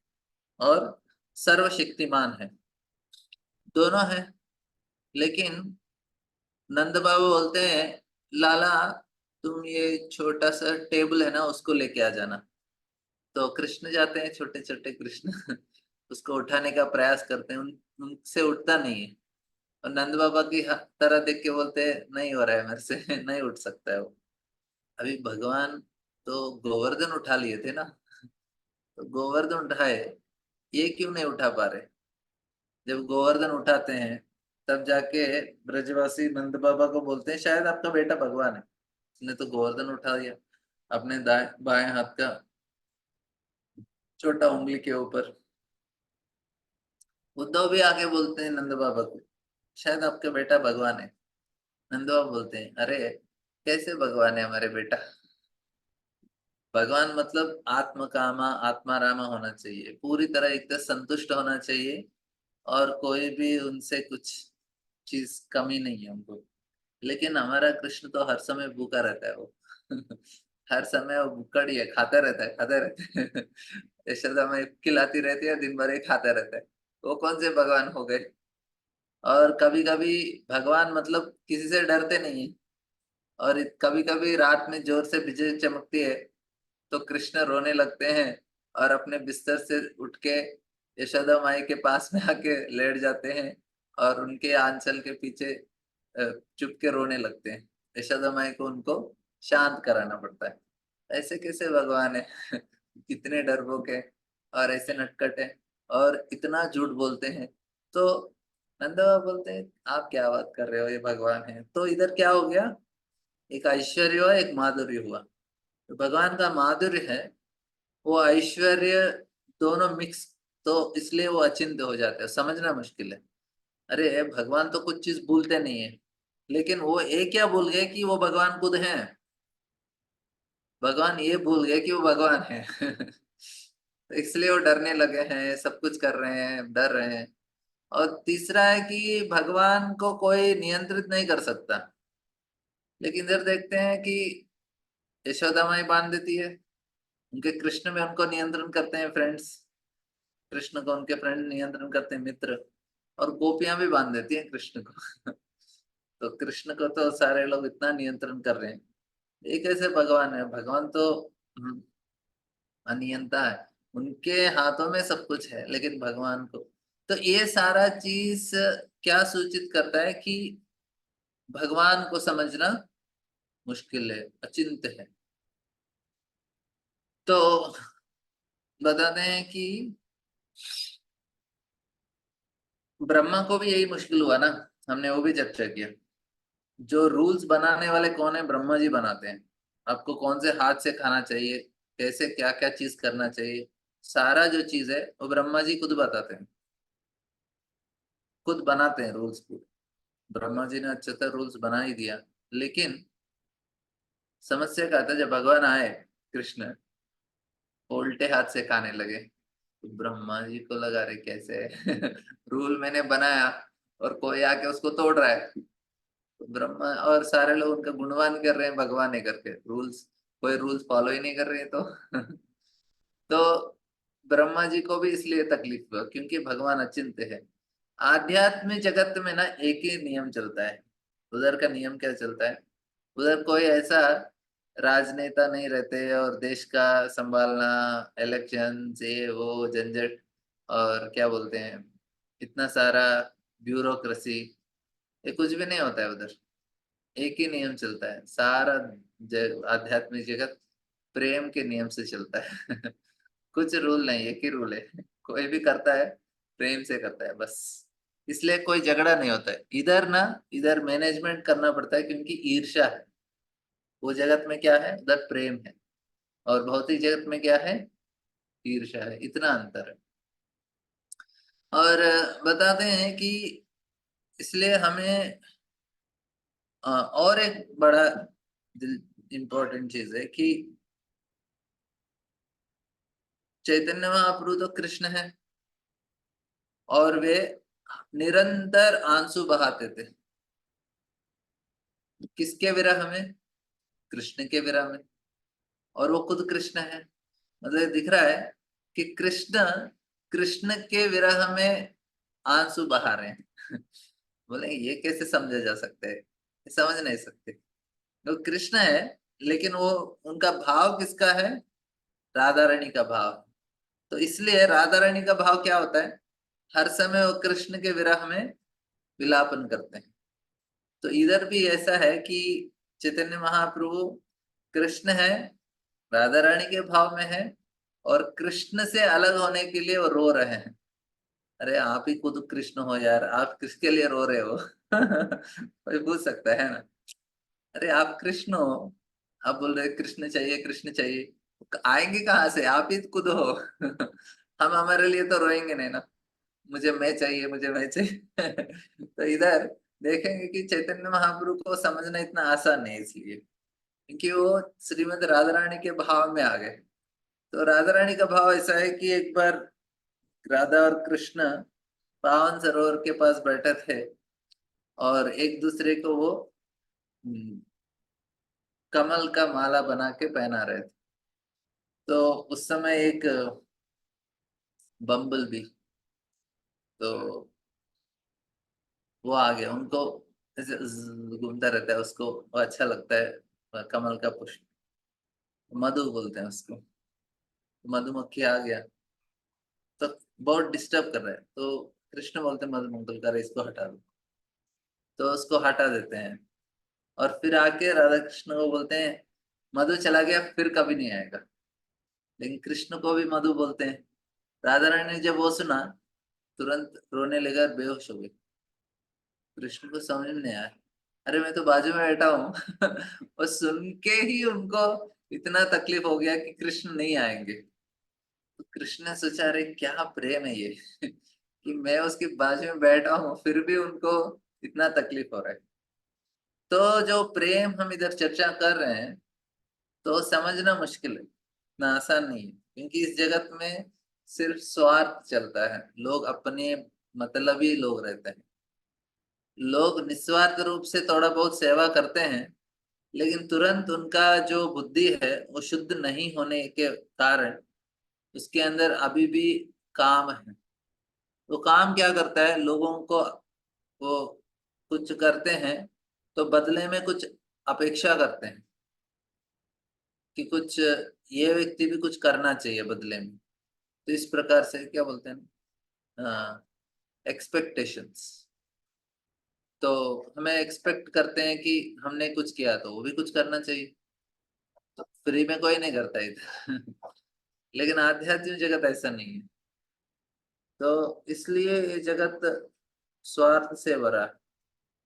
और सर्वशक्तिमान है, दोनों है। लेकिन नंद बाबू बोलते हैं, लाला तुम ये छोटा सा टेबल है ना उसको लेके आ जाना। तो कृष्ण जाते हैं, छोटे छोटे कृष्ण उसको उठाने का प्रयास करते हैं, उनसे उठता नहीं है। और नंद बाबा की तरह देख के बोलते हैं नहीं हो रहा है मेरे से नहीं उठ सकता है वो। अभी भगवान तो गोवर्धन उठा लिए थे ना, तो गोवर्धन उठाए, ये क्यों नहीं उठा पा रहे? जब गोवर्धन उठाते हैं तब जाके ब्रजवासी नंद बाबा को बोलते हैं शायद आपका बेटा भगवान है, उसने तो गोवर्धन उठा दिया अपने दाएं बाएं हाथ का छोटा उंगली के ऊपर। उद्धव भी आगे बोलते हैं नंद बाबा को, शायद आपका बेटा भगवान है। नंद बाबा बोलते हैं अरे कैसे भगवान है हमारे बेटा? भगवान मतलब आत्म कामा आत्मा रामा होना चाहिए, पूरी तरह एकदम संतुष्ट होना चाहिए, और कोई भी उनसे कुछ चीज कमी नहीं है उनको। लेकिन हमारा कृष्ण तो हर समय भूखा रहता है वो हर समय वो भूखा ही है, खाता रहता है, खाते रहता है यशोदा में खिलाती रहती है, दिन भर ही खाता रहता है। वो कौन से भगवान हो गए? और कभी कभी भगवान मतलब किसी से डरते नहीं है, और कभी कभी रात में जोर से बिजली चमकती है तो कृष्ण रोने लगते हैं और अपने बिस्तर से उठ के यशोदा माई के पास में आके लेट जाते हैं और उनके आंचल के पीछे चुप के रोने लगते हैं। यशोदा माई को उनको शांत कराना पड़ता है। ऐसे कैसे भगवान है कितने डरपोक है और ऐसे नटखट है और इतना झूठ बोलते हैं। तो नंदा बाबा बोलते हैं आप क्या बात कर रहे हो, ये भगवान है। तो इधर क्या हो गया, एक ऐश्वर्य हुआ एक माधुर्य हुआ। तो भगवान का माधुर्य है, वो ऐश्वर्य दोनों मिक्स, तो इसलिए वो अचिंत्य हो जाते हैं, समझना मुश्किल है। अरे भगवान तो कुछ चीज भूलते नहीं है, लेकिन वो एक क्या भूल गए कि वो भगवान खुद हैं। भगवान ये भूल गए कि वो भगवान है तो इसलिए वो डरने लगे हैं, सब कुछ कर रहे हैं, डर रहे हैं। और तीसरा है कि भगवान को कोई नियंत्रित नहीं कर सकता। लेकिन इधर देखते हैं कि यशोदा माई बांध देती है, उनके कृष्ण में उनको नियंत्रण करते हैं फ्रेंड्स, कृष्ण को उनके फ्रेंड नियंत्रण करते हैं मित्र, और गोपियां भी बांध देती हैं कृष्ण को तो कृष्ण को तो सारे लोग इतना नियंत्रण कर रहे हैं। ये कैसे भगवान है? भगवान तो अनियंता है, उनके हाथों में सब कुछ है, लेकिन भगवान को तो ये सारा चीज क्या सूचित करता है कि भगवान को समझना मुश्किल है, अचिंत्य है। तो बताते हैं कि ब्रह्मा को भी यही मुश्किल हुआ ना, हमने वो भी चर्चा किया। जो रूल्स बनाने वाले कौन है? ब्रह्मा जी बनाते हैं। आपको कौन से हाथ से खाना चाहिए, कैसे क्या क्या चीज करना चाहिए, सारा जो चीज है वो ब्रह्मा जी खुद बताते हैं, खुद बनाते हैं रूल्स को। ब्रह्मा जी ने अच्छे से रूल्स बना ही दिया। लेकिन समस्या क्या था, जब भगवान आए कृष्ण, वो उल्टे हाथ से खाने लगे, तो ब्रह्मा जी को लगा रहे कैसे रूल मैंने बनाया और कोई आके उसको तोड़ रहा है। तो ब्रह्मा और सारे लोग उनका गुणगान कर रहे हैं, भगवान ने करके रूल्स, कोई रूल्स फॉलो ही नहीं कर रहे हैं। तो तो ब्रह्मा जी को भी इसलिए तकलीफ हुआ क्योंकि भगवान अचिंत्य है। आध्यात्मिक जगत में ना एक ही नियम चलता है। उधर का नियम क्या चलता है? उधर कोई ऐसा राजनेता नहीं रहते और देश का संभालना, इलेक्शन ये वो झंझट, और क्या बोलते हैं, इतना सारा ब्यूरोक्रेसी, ये कुछ भी नहीं होता है उधर। एक ही नियम चलता है सारा, आध्यात्मिक जगत प्रेम के नियम से चलता है कुछ रूल नहीं, एक ही रूल है कोई भी करता है प्रेम से करता है बस। इसलिए कोई झगड़ा नहीं होता है इधर ना। इधर मैनेजमेंट करना पड़ता है क्योंकि ईर्ष्या है। वो जगत में क्या है? उधर प्रेम है। और भौतिक जगत में क्या है? ईर्ष्या है, इतना अंतर है। और बताते हैं कि इसलिए हमें और एक बड़ा इम्पोर्टेंट चीज है कि चैतन्य महाप्रभु तो कृष्ण है, और वे निरंतर आंसू बहाते थे। किसके विरह में? कृष्ण के विरह में। और वो खुद कृष्ण है। मतलब ये दिख रहा है कि कृष्ण कृष्ण के विरह में आंसू बहा रहे हैं। बोले ये कैसे समझा जा सकता है? ये समझ नहीं सकते। वो कृष्ण है, लेकिन वो उनका भाव किसका है? राधा रानी का भाव। तो इसलिए राधा रानी का भाव क्या होता है? हर समय वो कृष्ण के विरह में विलापन करते हैं। तो इधर भी ऐसा है कि चैतन्य महाप्रभु कृष्ण है, राधा रानी के भाव में है, और कृष्ण से अलग होने के लिए वो रो रहे हैं। अरे आप ही खुद कृष्ण हो यार, आप किसके लिए रो रहे हो? कोई पूछ सकता है ना। अरे आप कृष्ण हो, आप बोल रहे कृष्ण चाहिए कृष्ण चाहिए, आएंगे कहाँ से? आप ही खुद हो। हम हमारे लिए तो रोएंगे नहीं ना, मुझे मैं चाहिए, मुझे मैं चाहिए। तो इधर देखेंगे कि चैतन्य महाप्रभु को समझना इतना आसान नहीं, इसलिए क्योंकि वो श्रीमद राधा रानी के भाव में आ गए। तो राधा रानी का भाव ऐसा है कि एक बार राधा और कृष्ण पावन सरोवर के पास बैठे थे, और एक दूसरे को वो हम्म, कमल का माला बना के पहना रहे थे। तो उस समय एक बम्बल बी, तो वो आ गया, उनको ऐसे घूमता रहता है, उसको वो अच्छा लगता है कमल का पुष्प, मधु बोलते हैं उसको। मधुमक्खी आ गया, तो बहुत डिस्टर्ब कर रहा है, तो कृष्ण बोलते हैं मधुमंगल कर, इसको हटा दो। तो उसको हटा देते हैं, और फिर आके राधा कृष्ण को बोलते हैं मधु चला गया, फिर कभी नहीं आएगा। लेकिन कृष्ण को भी मधु बोलते हैं। राधा रानी ने जब वो सुना, तुरंत रोने लगा, बेहोश हो गई। कृष्ण को समझ में नहीं आया, अरे मैं तो बाजू में बैठा हूँ। और सुन के ही उनको इतना तकलीफ हो गया कि कृष्ण नहीं आएंगे। तो कृष्ण ने सोचा अरे क्या प्रेम है ये, कि मैं उसके बाजू में बैठा हूँ फिर भी उनको इतना तकलीफ हो रहा है। तो जो प्रेम हम इधर चर्चा कर रहे हैं, तो समझना मुश्किल है, इतना आसान नहीं है, क्योंकि इस जगत में सिर्फ स्वार्थ चलता है, लोग अपने मतलबी लोग रहते हैं। लोग निस्वार्थ रूप से थोड़ा बहुत सेवा करते हैं, लेकिन तुरंत उनका जो बुद्धि है वो शुद्ध नहीं होने के कारण उसके अंदर अभी भी काम है। वो काम क्या करता है? लोगों को वो कुछ करते हैं, तो बदले में कुछ अपेक्षा करते हैं कि कुछ ये व्यक्ति भी कुछ करना चाहिए बदले में। तो इस प्रकार से क्या बोलते हैं, हाँ, एक्सपेक्टेशंस। तो हमें एक्सपेक्ट करते हैं कि हमने कुछ किया तो वो भी कुछ करना चाहिए। तो फ्री में कोई नहीं करता इधर। लेकिन आध्यात्मिक जगत ऐसा नहीं है। तो इसलिए ये जगत स्वार्थ से भरा है।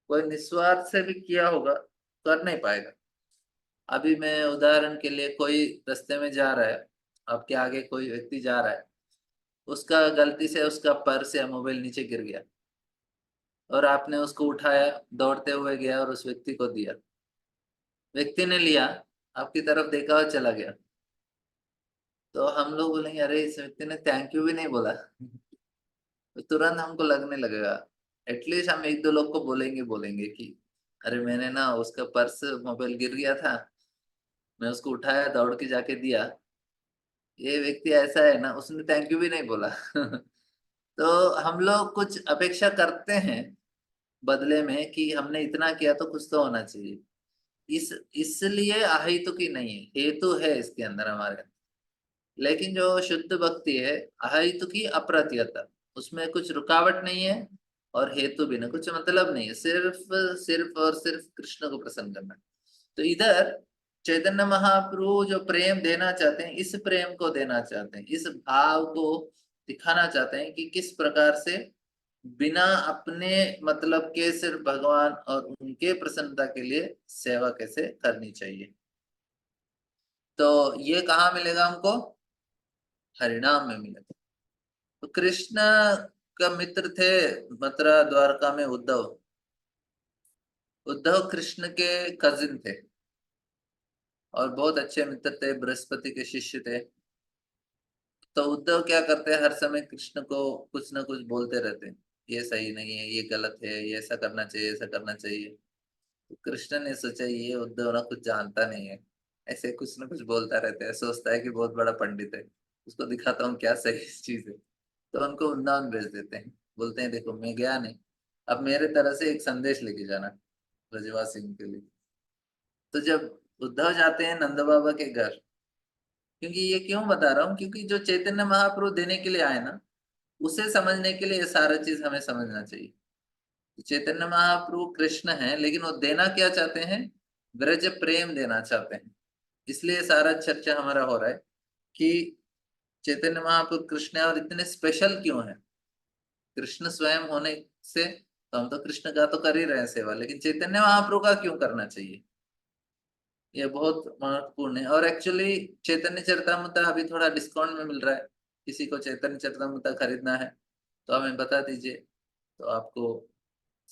कोई निस्वार्थ से भी किया होगा, कर नहीं पाएगा। अभी मैं उदाहरण के लिए, कोई रास्ते में जा रहा है, आपके आगे कोई व्यक्ति जा रहा है, उसका गलती से उसका पर्स या मोबाइल नीचे गिर गया, और आपने उसको उठाया, दौड़ते हुए गया और उस व्यक्ति को दिया। व्यक्ति ने लिया, आपकी तरफ देखा और चला गया, तो हम लोग बोलेंगे अरे इस व्यक्ति ने थैंक यू भी नहीं बोला। तो तुरंत हमको लगने लगेगा, एटलीस्ट हम एक दो लोग को बोलेंगे बोलेंगे कि अरे मैंने ना उसका पर्स मोबाइल गिर गया था, मैं उसको उठाया, दौड़ के जाके दिया। ये व्यक्ति ऐसा है ना, उसने थैंक यू भी नहीं बोला। तो हम लोग कुछ अपेक्षा करते हैं बदले में कि हमने इतना किया तो कुछ तो होना चाहिए। इस इसलिए अहेतु की नहीं है, हेतु है इसके अंदर हमारे। लेकिन जो शुद्ध भक्ति है, अहेतु की अप्रतिहता, उसमें कुछ रुकावट नहीं है, और हेतु भी नहीं, कुछ मतलब नहीं है, सिर्फ सिर्फ और सिर्फ कृष्ण को प्रसन्न करना। तो इधर चैतन्य महाप्रभु जो प्रेम देना चाहते हैं, इस प्रेम को देना चाहते हैं, इस भाव को दिखाना चाहते हैं कि किस प्रकार से बिना अपने मतलब के सिर्फ भगवान और उनके प्रसन्नता के लिए सेवा कैसे करनी चाहिए। तो ये कहाँ मिलेगा हमको? हरिनाम में मिलेगा। तो कृष्ण का मित्र थे मथुरा द्वारका में उद्धव। उद्धव कृष्ण के कजिन थे, और बहुत अच्छे मित्र थे, बृहस्पति के शिष्य थे। तो तो उद्धव क्या करते हैं, हर समय कृष्ण को कुछ ना कुछ बोलते रहते हैं, ये सही नहीं है, ये गलत है, ये ऐसा करना चाहिए, ऐसा करना चाहिए। तो कृष्ण ने सोचा ये उद्धव ना कुछ जानता नहीं है, ऐसे कुछ ना कुछ बोलता रहता है, सोचता है कि बहुत बड़ा पंडित है, उसको दिखाता हूँ क्या सही चीज है। तो उनको वृंदावन भेज देते हैं, बोलते हैं देखो मैं गया नहीं, अब मेरे तरह से एक संदेश लेके जाना ब्रजवासियों के लिए। तो जब उद्धव जाते हैं नंद बाबा के घर, क्योंकि ये क्यों बता रहा हूँ, क्योंकि जो चैतन्य महाप्रभु देने के लिए आए ना, उसे समझने के लिए ये सारा चीज हमें समझना चाहिए। चैतन्य महाप्रभु कृष्ण है, लेकिन वो देना क्या चाहते हैं, ब्रज प्रेम देना चाहते हैं। इसलिए सारा चर्चा हमारा हो रहा है कि चैतन्य महाप्रभु कृष्ण है और इतने स्पेशल क्यों है। कृष्ण स्वयं होने से तो हम तो कृष्ण का तो कर ही रहे हैं सेवा, लेकिन चैतन्य महाप्रभु का क्यों करना चाहिए, ये बहुत महत्वपूर्ण है। और एक्चुअली चैतन्य चरितामृत अभी थोड़ा डिस्काउंट में मिल रहा है, किसी को चैतन्य चरितामृत खरीदना है तो हमें बता दीजिए, तो आपको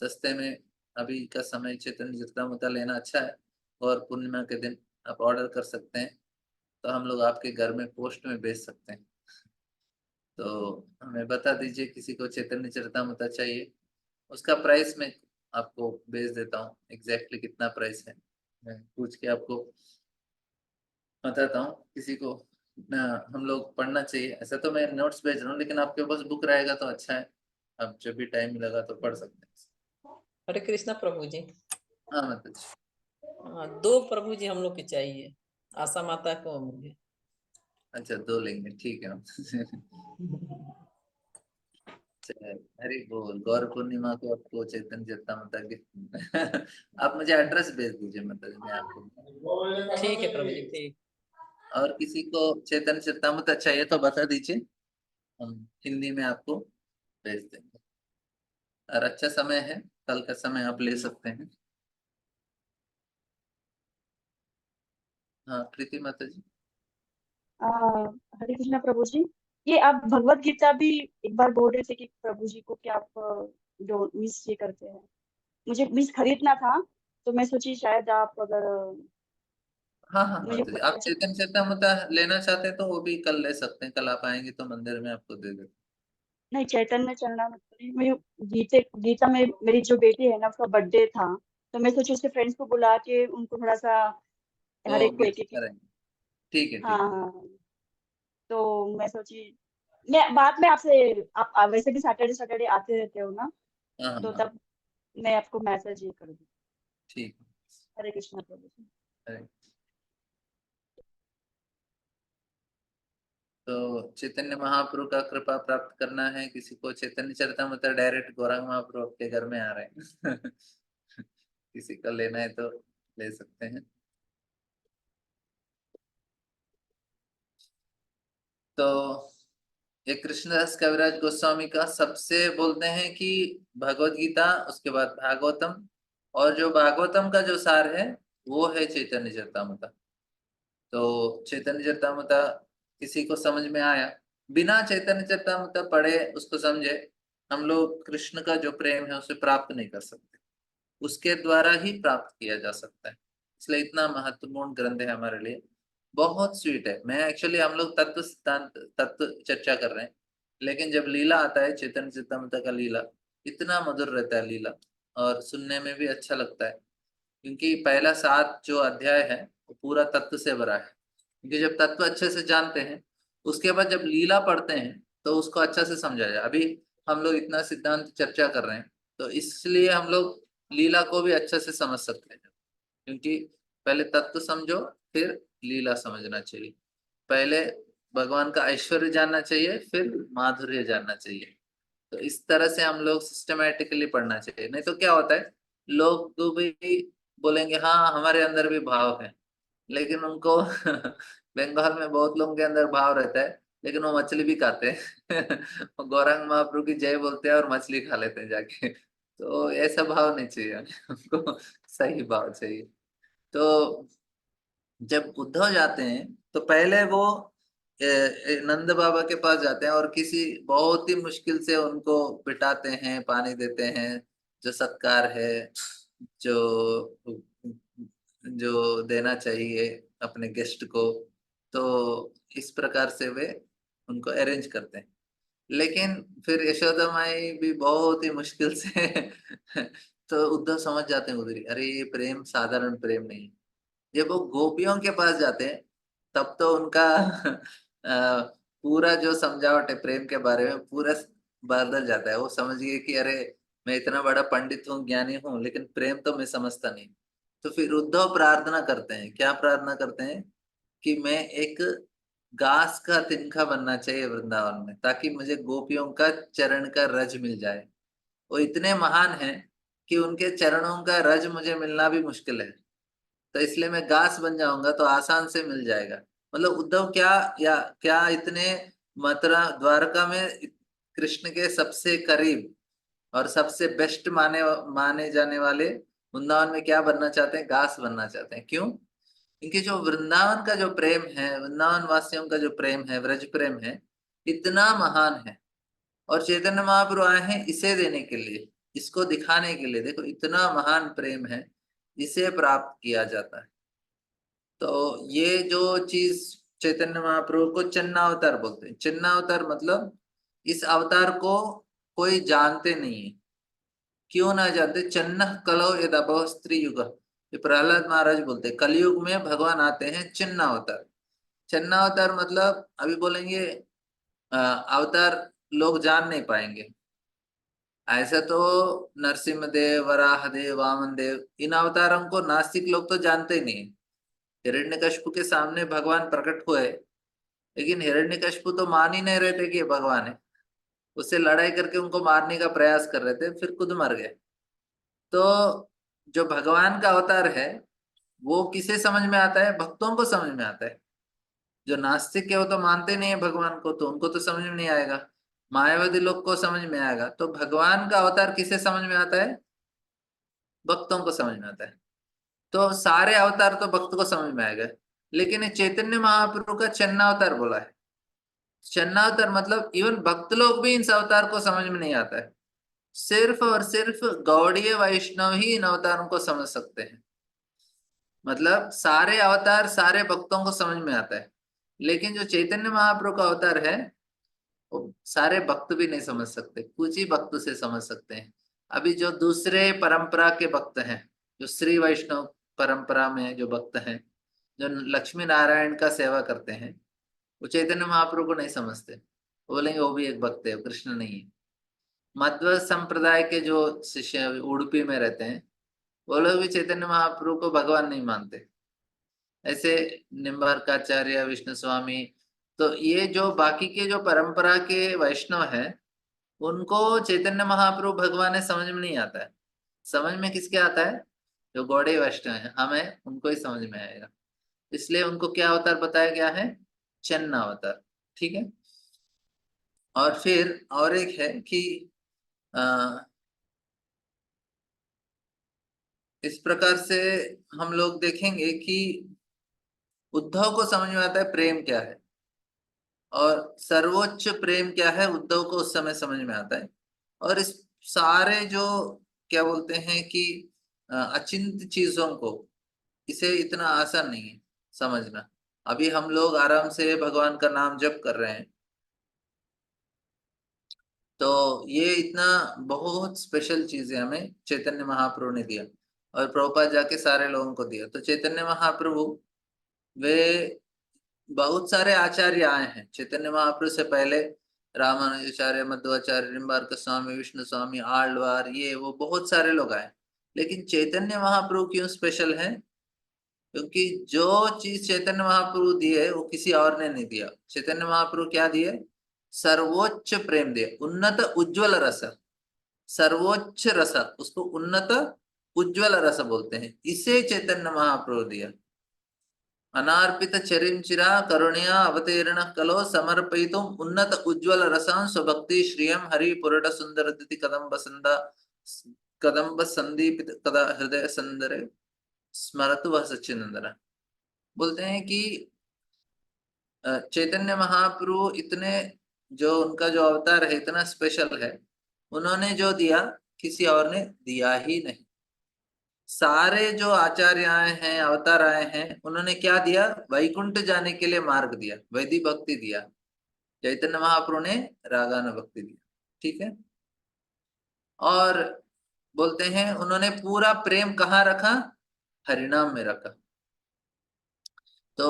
सस्ते में अभी का समय चैतन्य चरितामृत लेना अच्छा है। और पूर्णिमा के दिन आप ऑर्डर कर सकते हैं, तो हम लोग आपके घर में पोस्ट में भेज सकते हैं। तो हमें बता दीजिए किसी को चैतन्य चरितामृत चाहिए, उसका प्राइस मैं आपको भेज देता हूँ, एग्जैक्टली कितना प्राइस है मैं पूछ के आपको बताता हूँ। किसी को ना हम लोग पढ़ना चाहिए, ऐसा तो मैं नोट्स भेज रहा हूँ, लेकिन आपके पास बुक रहेगा तो अच्छा है, आप जब भी टाइम मिलेगा तो पढ़ सकते हैं। हरे कृष्णा प्रभु जी। हाँ मतलब, हाँ, 2 प्रभु जी हम लोग की चाहिए, आशा माता को मुझे। अच्छा 2 लेंगे, ठीक है। अच्छा, अरे बोल गौर पूर्णिमा को आपको चैतन्य चरितामृत गिफ्ट आप मुझे एड्रेस भेज दीजिए, मतलब मैं आपको। ठीक है प्रभु जी, ठीक। और किसी को चैतन्य चरितामृत चाहिए तो बता दीजिए, हम हिंदी में आपको भेज देंगे। और अच्छा समय है, कल का समय आप ले सकते हैं। हाँ प्रीति माता जी। आ, हरे कृष्णा प्रभु जी, ये आप भगवत गीता भी एक बार बोल रहे थे कि प्रभु जी को क्या आप जो मिस ये करते हैं, मुझे मिस खरीदना था, तो मैं सोची शायद आप अगर हाँ हाँ मुझे माता जी, आप चैतन्य चरितामृत लेना चाहते हैं तो वो भी कल ले सकते हैं, कल आप आएंगे तो मंदिर में आपको दे देते नहीं, चैतन्य चलना मतलब मुझे गीता में मेरी जो बेटी है ना उसका बर्थडे था, तो मैं सोची उसके फ्रेंड्स को बुला के उनको थोड़ा सा हैं। हर वो एक को एक गिफ्ट एक। करेंगे, ठीक है हाँ ठीक हाँ हाँ। तो मैं सोची मैं बाद में आपसे, आप वैसे भी सैटरडे सैटरडे आते रहते हो ना, है। हाँ हाँ तो हाँ, तब मैं आपको मैसेज ये कर दूँ। ठीक हरे कृष्णा प्रभु जी। है। तो चैतन्य महाप्रभु का कृपा प्राप्त करना है किसी को, चैतन्य चरितामृत डायरेक्ट गौरांग महाप्रभु आपके घर में आ रहे हैं। किसी को लेना है तो ले सकते हैं। तो ये कृष्णदास कविराज गोस्वामी का सबसे बोलते हैं कि भगवत गीता, उसके बाद भागवतम, और जो भागवतम का जो सार है वो है चैतन्य चरितामृत। तो चैतन्य चरितामृत किसी को समझ में आया, बिना चैतन्य चरितामृत पढ़े उसको समझे, हम लोग कृष्ण का जो प्रेम है उसे प्राप्त नहीं कर सकते, उसके द्वारा ही प्राप्त किया जा सकता है। इसलिए इतना महत्वपूर्ण ग्रंथ है हमारे लिए, बहुत स्वीट है। मैं एक्चुअली हम लोग तत्व सिद्धांत तत्व चर्चा कर रहे हैं, लेकिन जब लीला आता है चैतन्य चरितामृत का लीला, इतना मधुर रहता है लीला, और सुनने में भी अच्छा लगता है। क्योंकि पहला 7 जो अध्याय है वो पूरा तत्व से भरा है, क्योंकि जब तत्व अच्छे से जानते हैं उसके बाद जब लीला पढ़ते हैं तो उसको अच्छा से समझा जाए। अभी हम लोग इतना सिद्धांत चर्चा कर रहे हैं तो इसलिए हम लोग लीला को भी अच्छे से समझ सकते हैं, क्योंकि पहले तत्व समझो फिर लीला समझना चाहिए। पहले भगवान का ऐश्वर्य जानना चाहिए फिर माधुर्य जानना चाहिए। तो इस तरह से हम लोग सिस्टमेटिकली पढ़ना चाहिए, नहीं तो क्या होता है, लोग तो भी बोलेंगे हाँ हमारे अंदर भी भाव है, लेकिन उनको बंगाल में बहुत लोगों के अंदर भाव रहता है, लेकिन वो मछली भी खाते हैं। वो गौरांग महाप्रभु की जय बोलते हैं और मछली खा लेते हैं जाके। तो ऐसा भाव नहीं चाहिए हमें, हमको सही भाव चाहिए। तो जब उद्धव जाते हैं तो पहले वो नंद बाबा के पास जाते हैं और किसी बहुत ही मुश्किल से उनको बिठाते हैं, पानी देते हैं, जो सत्कार है, जो जो देना चाहिए अपने गेस्ट को। तो इस प्रकार से वे उनको अरेंज करते हैं। लेकिन फिर यशोदा माई भी बहुत ही मुश्किल से तो उद्धव समझ जाते हैं उधर ही, अरे ये प्रेम साधारण प्रेम नहीं है। जब वो गोपियों के पास जाते हैं तब तो उनका पूरा जो समझावट है प्रेम के बारे में पूरा बदल जाता है। वो समझ गए कि अरे मैं इतना बड़ा पंडित हूँ, ज्ञानी हूँ, लेकिन प्रेम तो मैं समझता नहीं। तो फिर उद्धव प्रार्थना करते हैं, क्या प्रार्थना करते हैं कि मैं एक घास का तिनका बनना चाहिए वृंदावन में, ताकि मुझे गोपियों का चरण का रज मिल जाए। वो इतने महान हैं कि उनके चरणों का रज मुझे मिलना भी मुश्किल है, तो इसलिए मैं घास बन जाऊंगा तो आसान से मिल जाएगा। मतलब उद्धव क्या, या क्या इतने मथुरा द्वारका में कृष्ण के सबसे करीब और सबसे बेस्ट माने माने जाने वाले वृंदावन में क्या बनना चाहते हैं, घास बनना चाहते हैं। क्यों? क्योंकि जो वृंदावन का जो प्रेम है, वृंदावन वासियों का जो प्रेम है, व्रज प्रेम है, इतना महान है। और चैतन्य महाप्रभु आए हैं इसे देने के लिए, इसको दिखाने के लिए, देखो इतना महान प्रेम है, इसे प्राप्त किया जाता है। तो ये जो चीज चैतन्य महाप्रभु को चन्नावतार बोलते हैं। चन्नावतार मतलब इस अवतार को कोई जानते नहीं है। क्यों ना जानते? चन्न कलो यदभव स्त्री युग, ये प्रहलाद महाराज बोलते हैं, कलयुग में भगवान आते हैं चन्नावतार। चन्नावतार मतलब अभी बोलेंगे अवतार लोग जान नहीं पाएंगे। ऐसा तो नरसिंह देव, वराह देव, वामन देव, इन अवतारों को नास्तिक लोग तो जानते ही नहीं। हिरण्यकशिपु के सामने भगवान प्रकट हुए, लेकिन हिरण्यकशिपु तो मान ही नहीं रहे थे कि ये भगवान है। उससे लड़ाई करके उनको मारने का प्रयास कर रहे थे, फिर खुद मर गए। तो जो भगवान का अवतार है वो किसे समझ में आता है? भक्तों को समझ में आता है। जो नास्तिक है वो तो मानते नहीं है भगवान को, तो उनको तो समझ में नहीं आएगा। मायावादी लोग को समझ में आएगा। तो भगवान का अवतार किसे समझ में आता है? भक्तों को समझ में आता है। तो सारे अवतार तो भक्त को समझ में आएगा। लेकिन ये चैतन्य महाप्रभु का चन्नावतार बोला है। चन्नावतार मतलब इवन भक्त लोग भी इन अवतार को समझ में नहीं आता है। सिर्फ और सिर्फ गौड़ीय वैष्णव ही इन अवतारों को समझ सकते हैं। मतलब सारे अवतार सारे भक्तों को समझ में आता है, लेकिन जो चैतन्य महाप्रभु का अवतार है वो सारे भक्त भी नहीं समझ सकते, कुछ ही भक्त से समझ सकते हैं। अभी जो दूसरे परंपरा के भक्त हैं, जो श्री वैष्णव परंपरा में जो भक्त हैं, जो लक्ष्मी नारायण का सेवा करते हैं, वो चैतन्य महाप्रभु को नहीं समझते। वो बोलेंगे वो भी एक भक्त है, कृष्ण नहीं है। मध्व संप्रदाय के जो शिष्य उडुपी में रहते हैं, वो लोग भी चैतन्य महाप्रभु को भगवान नहीं मानते। ऐसे निम्बार्काचार्य, विष्णु स्वामी, तो ये जो बाकी के जो परंपरा के वैष्णव हैं, उनको चैतन्य महाप्रभु भगवान है समझ में नहीं आता है। समझ में किसके आता है? जो गौड़े वैष्णव है, हमें उनको ही समझ में आएगा। इसलिए उनको क्या अवतार बताया गया है? चन्ना अवतार। ठीक है। और फिर और एक है कि इस प्रकार से हम लोग देखेंगे कि उद्धव को समझ में आता है प्रेम क्या है, और सर्वोच्च प्रेम क्या है उद्धव को उस समय समझ में आता है। और इस सारे जो क्या बोलते हैं कि अचिंत चीजों को, इसे इतना आसान नहीं है समझना। अभी हम लोग आराम से भगवान का नाम जप कर रहे हैं, तो ये इतना बहुत स्पेशल चीज है, हमें चैतन्य महाप्रभु ने दिया और प्रभुपाद जाके सारे लोगों को दिया। तो चैतन्य महाप्रभु वे बहुत सारे आचार्य आए हैं चैतन्य महाप्रभु से पहले। रामानुजाचार्य, मध्वाचार्य, निम्बार्क स्वामी, विष्णु स्वामी, आಳ್वार, ये वो बहुत सारे लोग आए। लेकिन चैतन्य महाप्रभु क्यों स्पेशल है? क्योंकि जो चीज चैतन्य महाप्रभु दिए वो किसी और ने नहीं दिया। चैतन्य महाप्रभु क्या दिए? सर्वोच्च प्रेम दिए, उन्नत उज्ज्वल रस। सर्वोच्च रस, उसको उन्नत उज्ज्वल रस बोलते हैं। इसे चैतन्य महाप्रभु दिया। अनार्पित चरिंचिरा करुणया अवतीर्ण कलो समर्पयितुम उन्नत उज्ज्वल रसां स्वभक्ति श्रियम हरि पुरट सुंदर दिति कदम्ब संदा कदम्ब संदीपित कदा हृदय संदरे स्मरतु वह सच्चिनंदन। बोलते हैं कि चैतन्य महाप्रभु इतने, जो उनका जो अवतार है इतना स्पेशल है, उन्होंने जो दिया किसी और ने दिया ही नहीं। सारे जो आचार्य आए हैं, अवतार आए हैं, उन्होंने क्या दिया? वैकुंठ जाने के लिए मार्ग दिया, वैदिक भक्ति दिया। चैतन्य महाप्रभु ने रागानुभक्ति दिया, ठीक है। और बोलते हैं उन्होंने पूरा प्रेम कहाँ रखा, हरिनाम में रखा। तो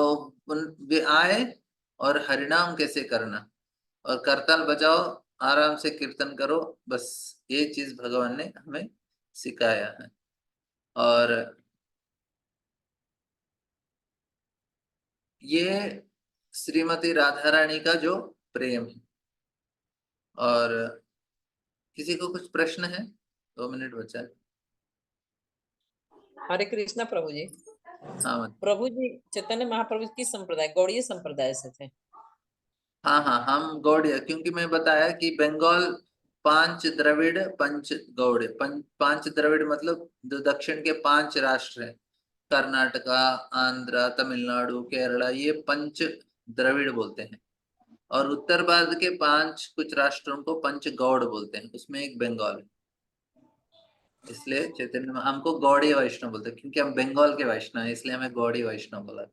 उन वे आए और हरिनाम कैसे करना, और करताल बजाओ, आराम से कीर्तन करो, बस ये चीज भगवान ने हमें सिखाया है। और ये श्रीमती राधा रानी का जो प्रेम है। और किसी को कुछ प्रश्न है? 2 मिनट बचा है। हरे कृष्णा प्रभु जी। हाँ प्रभु जी चैतन्य महाप्रभु किस संप्रदाय, गौड़ीय संप्रदाय से थे? हाँ हाँ, हम गौड़ीय, क्योंकि मैं बताया कि बंगाल 5 द्रविड़ 5 गौड़, 5 द्रविड़ मतलब दक्षिण के 5 राष्ट्र हैं, कर्नाटका, आंध्र, तमिलनाडु, केरला, ये 5 द्रविड़ बोलते हैं। और उत्तर भारत के 5 कुछ राष्ट्रों को पंच गौड़ बोलते हैं, उसमें एक बंगाल है। इसलिए चैतन्य हमको गौड़ी वैष्णव बोलते हैं, क्योंकि हम बंगाल के वैष्णव हैं, इसलिए हमें गौड़ी वैष्णव बोला।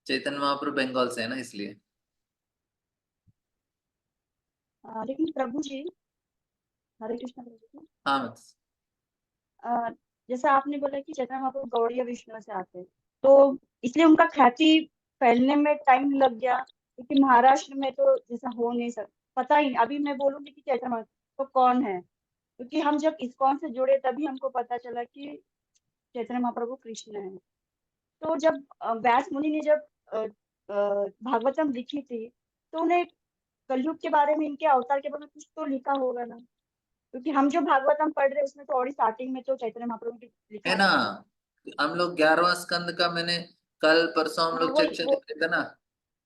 चैतन्य महाप्रभु बंगाल से है ना, इसलिए। लेकिन प्रभु जी, हरे कृष्ण प्रभु जी, हाँ मत। अ, जैसा आपने बोला कि चैतन्य महाप्रभु गौड़ीय विष्णु से आते हैं, तो इसलिए उनका ख्याति फैलने में टाइम लग गया, क्योंकि महाराष्ट्र में तो जैसा हो नहीं सकता, पता ही अभी मैं बोलूंगी कि चैतन्य महाप्रभु तो कौन है, क्योंकि हम जब इस्कॉन से जुड़े तभी हमको पता चला कि चैतन्य महाप्रभु कृष्ण है। तो जब व्यास मुनि ने जब भागवतम लिखी थी, तो उन्हें कलयुग के बारे में, इनके अवतार के बारे में कुछ तो लिखा होगा ना, क्योंकि हम जो भागवतम पढ़ रहे हैं उसमें तो और स्टार्टिंग में तो चैतन्य महाप्रभु की है लिखा ना, था। हम लोग 11वां स्कंद का मैंने कल परसों हम हाँ, लोग चर्चा कर रहे थे ना। वो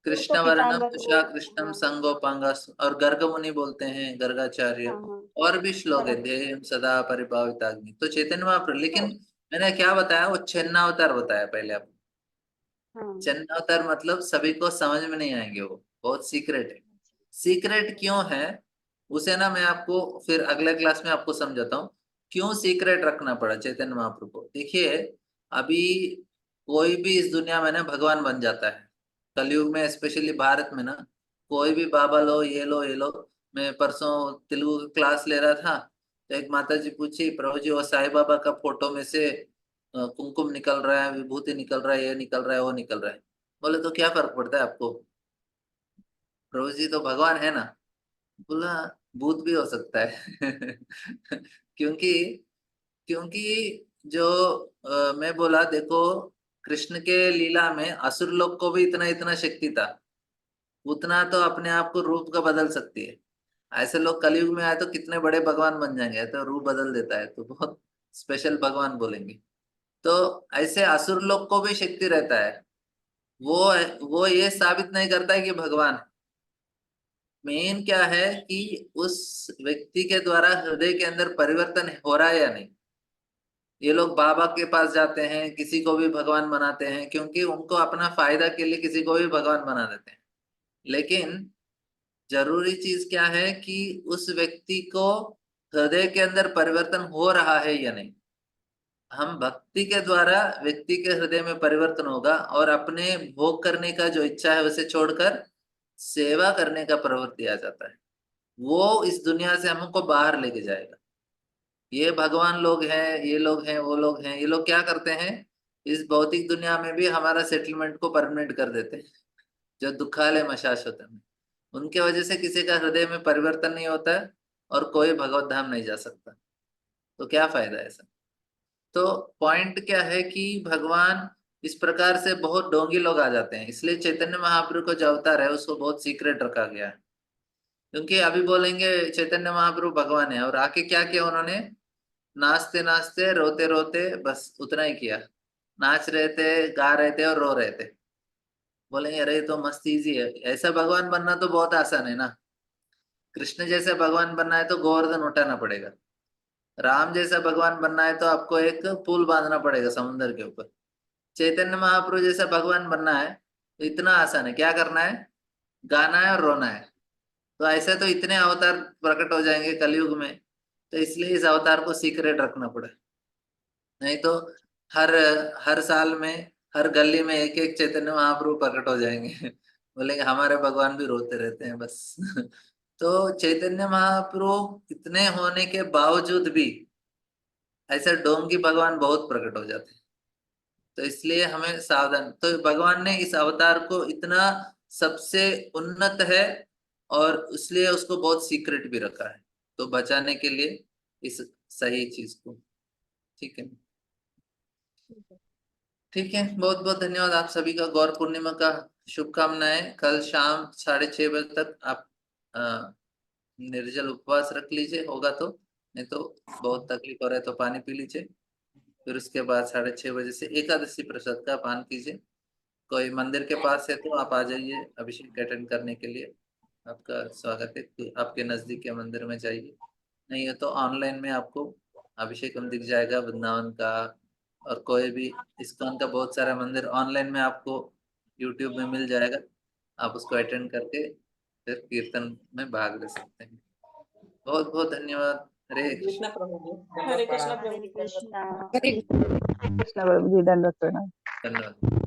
तो कृष्ण वर्णम पीताम्बर उषा वो। कृष्णम हाँ संगोपांगा, और गर्ग मुनि बोलते हैं, गर्गाचार्य। हाँ हाँ, और भी श्लोक है, बराबर। ध्येयं सदा परिभाविताग्नि, तो चैतन्य महाप्रभु। तो लेकिन मैंने क्या बताया, वो छन्नावतार बताया पहले आपको। हाँ, छन्नावतार मतलब सभी को समझ में नहीं आएंगे, वो बहुत सीक्रेट है। सीक्रेट क्यों है, उसे ना मैं आपको फिर अगले क्लास में आपको समझाता हूँ, क्यों सीक्रेट रखना पड़ा चैतन्य महाप्रभु को। देखिए, अभी कोई भी इस दुनिया में ना भगवान बन जाता है, कलयुग में, स्पेशली भारत में ना, कोई भी बाबा लो, ये लो, ये लो। मैं परसों तेलुगु की क्लास ले रहा था, तो एक माता जी पूछी, प्रभु जी वो साईं बाबा का फोटो में से कुमकुम निकल रहा है, विभूति निकल रहा है, ये निकल रहा है, वो निकल रहा है। बोले तो क्या फर्क पड़ता है आपको, प्रभु जी तो भगवान है ना। बोला भूत भी हो सकता है क्योंकि क्योंकि जो मैं बोला, देखो, कृष्ण के लीला में असुर लोग को भी इतना इतना शक्ति था, उतना तो अपने आप को रूप का बदल सकती है। ऐसे लोग कलयुग में आए तो कितने बड़े भगवान बन जाएंगे, तो रूप बदल देता है तो बहुत स्पेशल भगवान बोलेंगे। तो ऐसे असुर लोग को भी शक्ति रहता है, वो वो ये साबित नहीं करता है कि भगवान है। मेन क्या है कि उस व्यक्ति के द्वारा हृदय के अंदर परिवर्तन हो रहा है या नहीं। ये लोग बाबा के पास जाते हैं, किसी को भी भगवान बनाते हैं, क्योंकि उनको अपना फायदा के लिए किसी को भी भगवान बना देते हैं। लेकिन जरूरी चीज क्या है कि उस व्यक्ति को हृदय के अंदर परिवर्तन हो रहा है या नहीं। हम भक्ति के द्वारा व्यक्ति के हृदय में परिवर्तन होगा, और अपने भोग करने का जो इच्छा है उसे छोड़कर सेवा करने का प्रवृत्ति आ जाता है। वो इस दुनिया से हमको बाहर लेके जाएगा। ये भगवान लोग हैं, ये लोग हैं, वो लोग हैं, ये लोग क्या करते हैं, इस भौतिक दुनिया में भी हमारा सेटलमेंट को परमानेंट कर देते हैं, जो दुखालय में शाश्वत है। उनके वजह से किसी का हृदय में परिवर्तन नहीं होता है, और कोई भगवत धाम नहीं जा सकता। तो क्या फायदा है ऐसा। तो पॉइंट क्या है कि भगवान इस प्रकार से बहुत ढोंगी लोग आ जाते हैं, इसलिए चैतन्य महाप्रभु को जो अवतार है उसको बहुत सीक्रेट रखा गया है। क्योंकि अभी बोलेंगे चैतन्य महाप्रभु भगवान है, और आके क्या किया उन्होंने, नाचते नाचते रोते रोते बस उतना ही किया। नाच रहे थे, गा रहे थे और रो रहे थे। बोलेंगे अरे ये तो मस्त इजी है, ऐसा भगवान बनना तो बहुत आसान है ना। कृष्ण जैसे भगवान बनना है तो गोवर्धन उठाना पड़ेगा। राम जैसा भगवान बनना है तो आपको एक पुल बांधना पड़ेगा समुद्र के ऊपर। चैतन्य महाप्रभु जैसा भगवान बनना है तो इतना आसान है, क्या करना है, गाना है और रोना है। तो ऐसे तो इतने अवतार प्रकट हो जाएंगे कलयुग में, तो इसलिए इस अवतार को सीक्रेट रखना पड़ा। नहीं तो हर हर साल में हर गली में एक एक चैतन्य महाप्रभु प्रकट हो जाएंगे बोलेंगे हमारे भगवान भी रोते रहते हैं बस। तो चैतन्य महाप्रभु इतने होने के बावजूद भी ऐसे डोंगी भगवान बहुत प्रकट हो जाते हैं। तो इसलिए हमें सावधान, तो भगवान ने इस अवतार को इतना सबसे उन्नत है और इसलिए उसको बहुत सीक्रेट भी रखा है, तो बचाने के लिए इस सही चीज को। ठीक है, ठीक है, बहुत बहुत धन्यवाद आप सभी का। गौर पूर्णिमा का शुभकामनाएं। कल शाम 6:30 बजे तक आप निर्जल उपवास रख लीजिए, होगा तो, नहीं तो बहुत तकलीफ हो रहा है तो पानी पी लीजिए। फिर उसके बाद 6:30 बजे से एकादशी प्रसाद का पान कीजिए। कोई मंदिर के पास है तो आप आ जाइए अभिषेक अटेंड करने के लिए, आपका स्वागत है। कि आपके नजदीक के मंदिर में जाइए, नहीं है तो ऑनलाइन में आपको अभिषेकम दिख जाएगा वृंदावन का, और कोई भी इस्कॉन का बहुत सारा मंदिर ऑनलाइन में आपको यूट्यूब में मिल जाएगा। आप उसको अटेंड करके फिर कीर्तन में भाग ले सकते हैं। बहुत बहुत धन्यवाद। हरे कृष्ण। कृष्णा प्रभु जी, हरे दंडवत कृष्णा प्रणाम। प्रभु जी, कृष्णा। हरे कृष्ण प्रभु जी, दंडवत प्रणाम। धन्यवाद।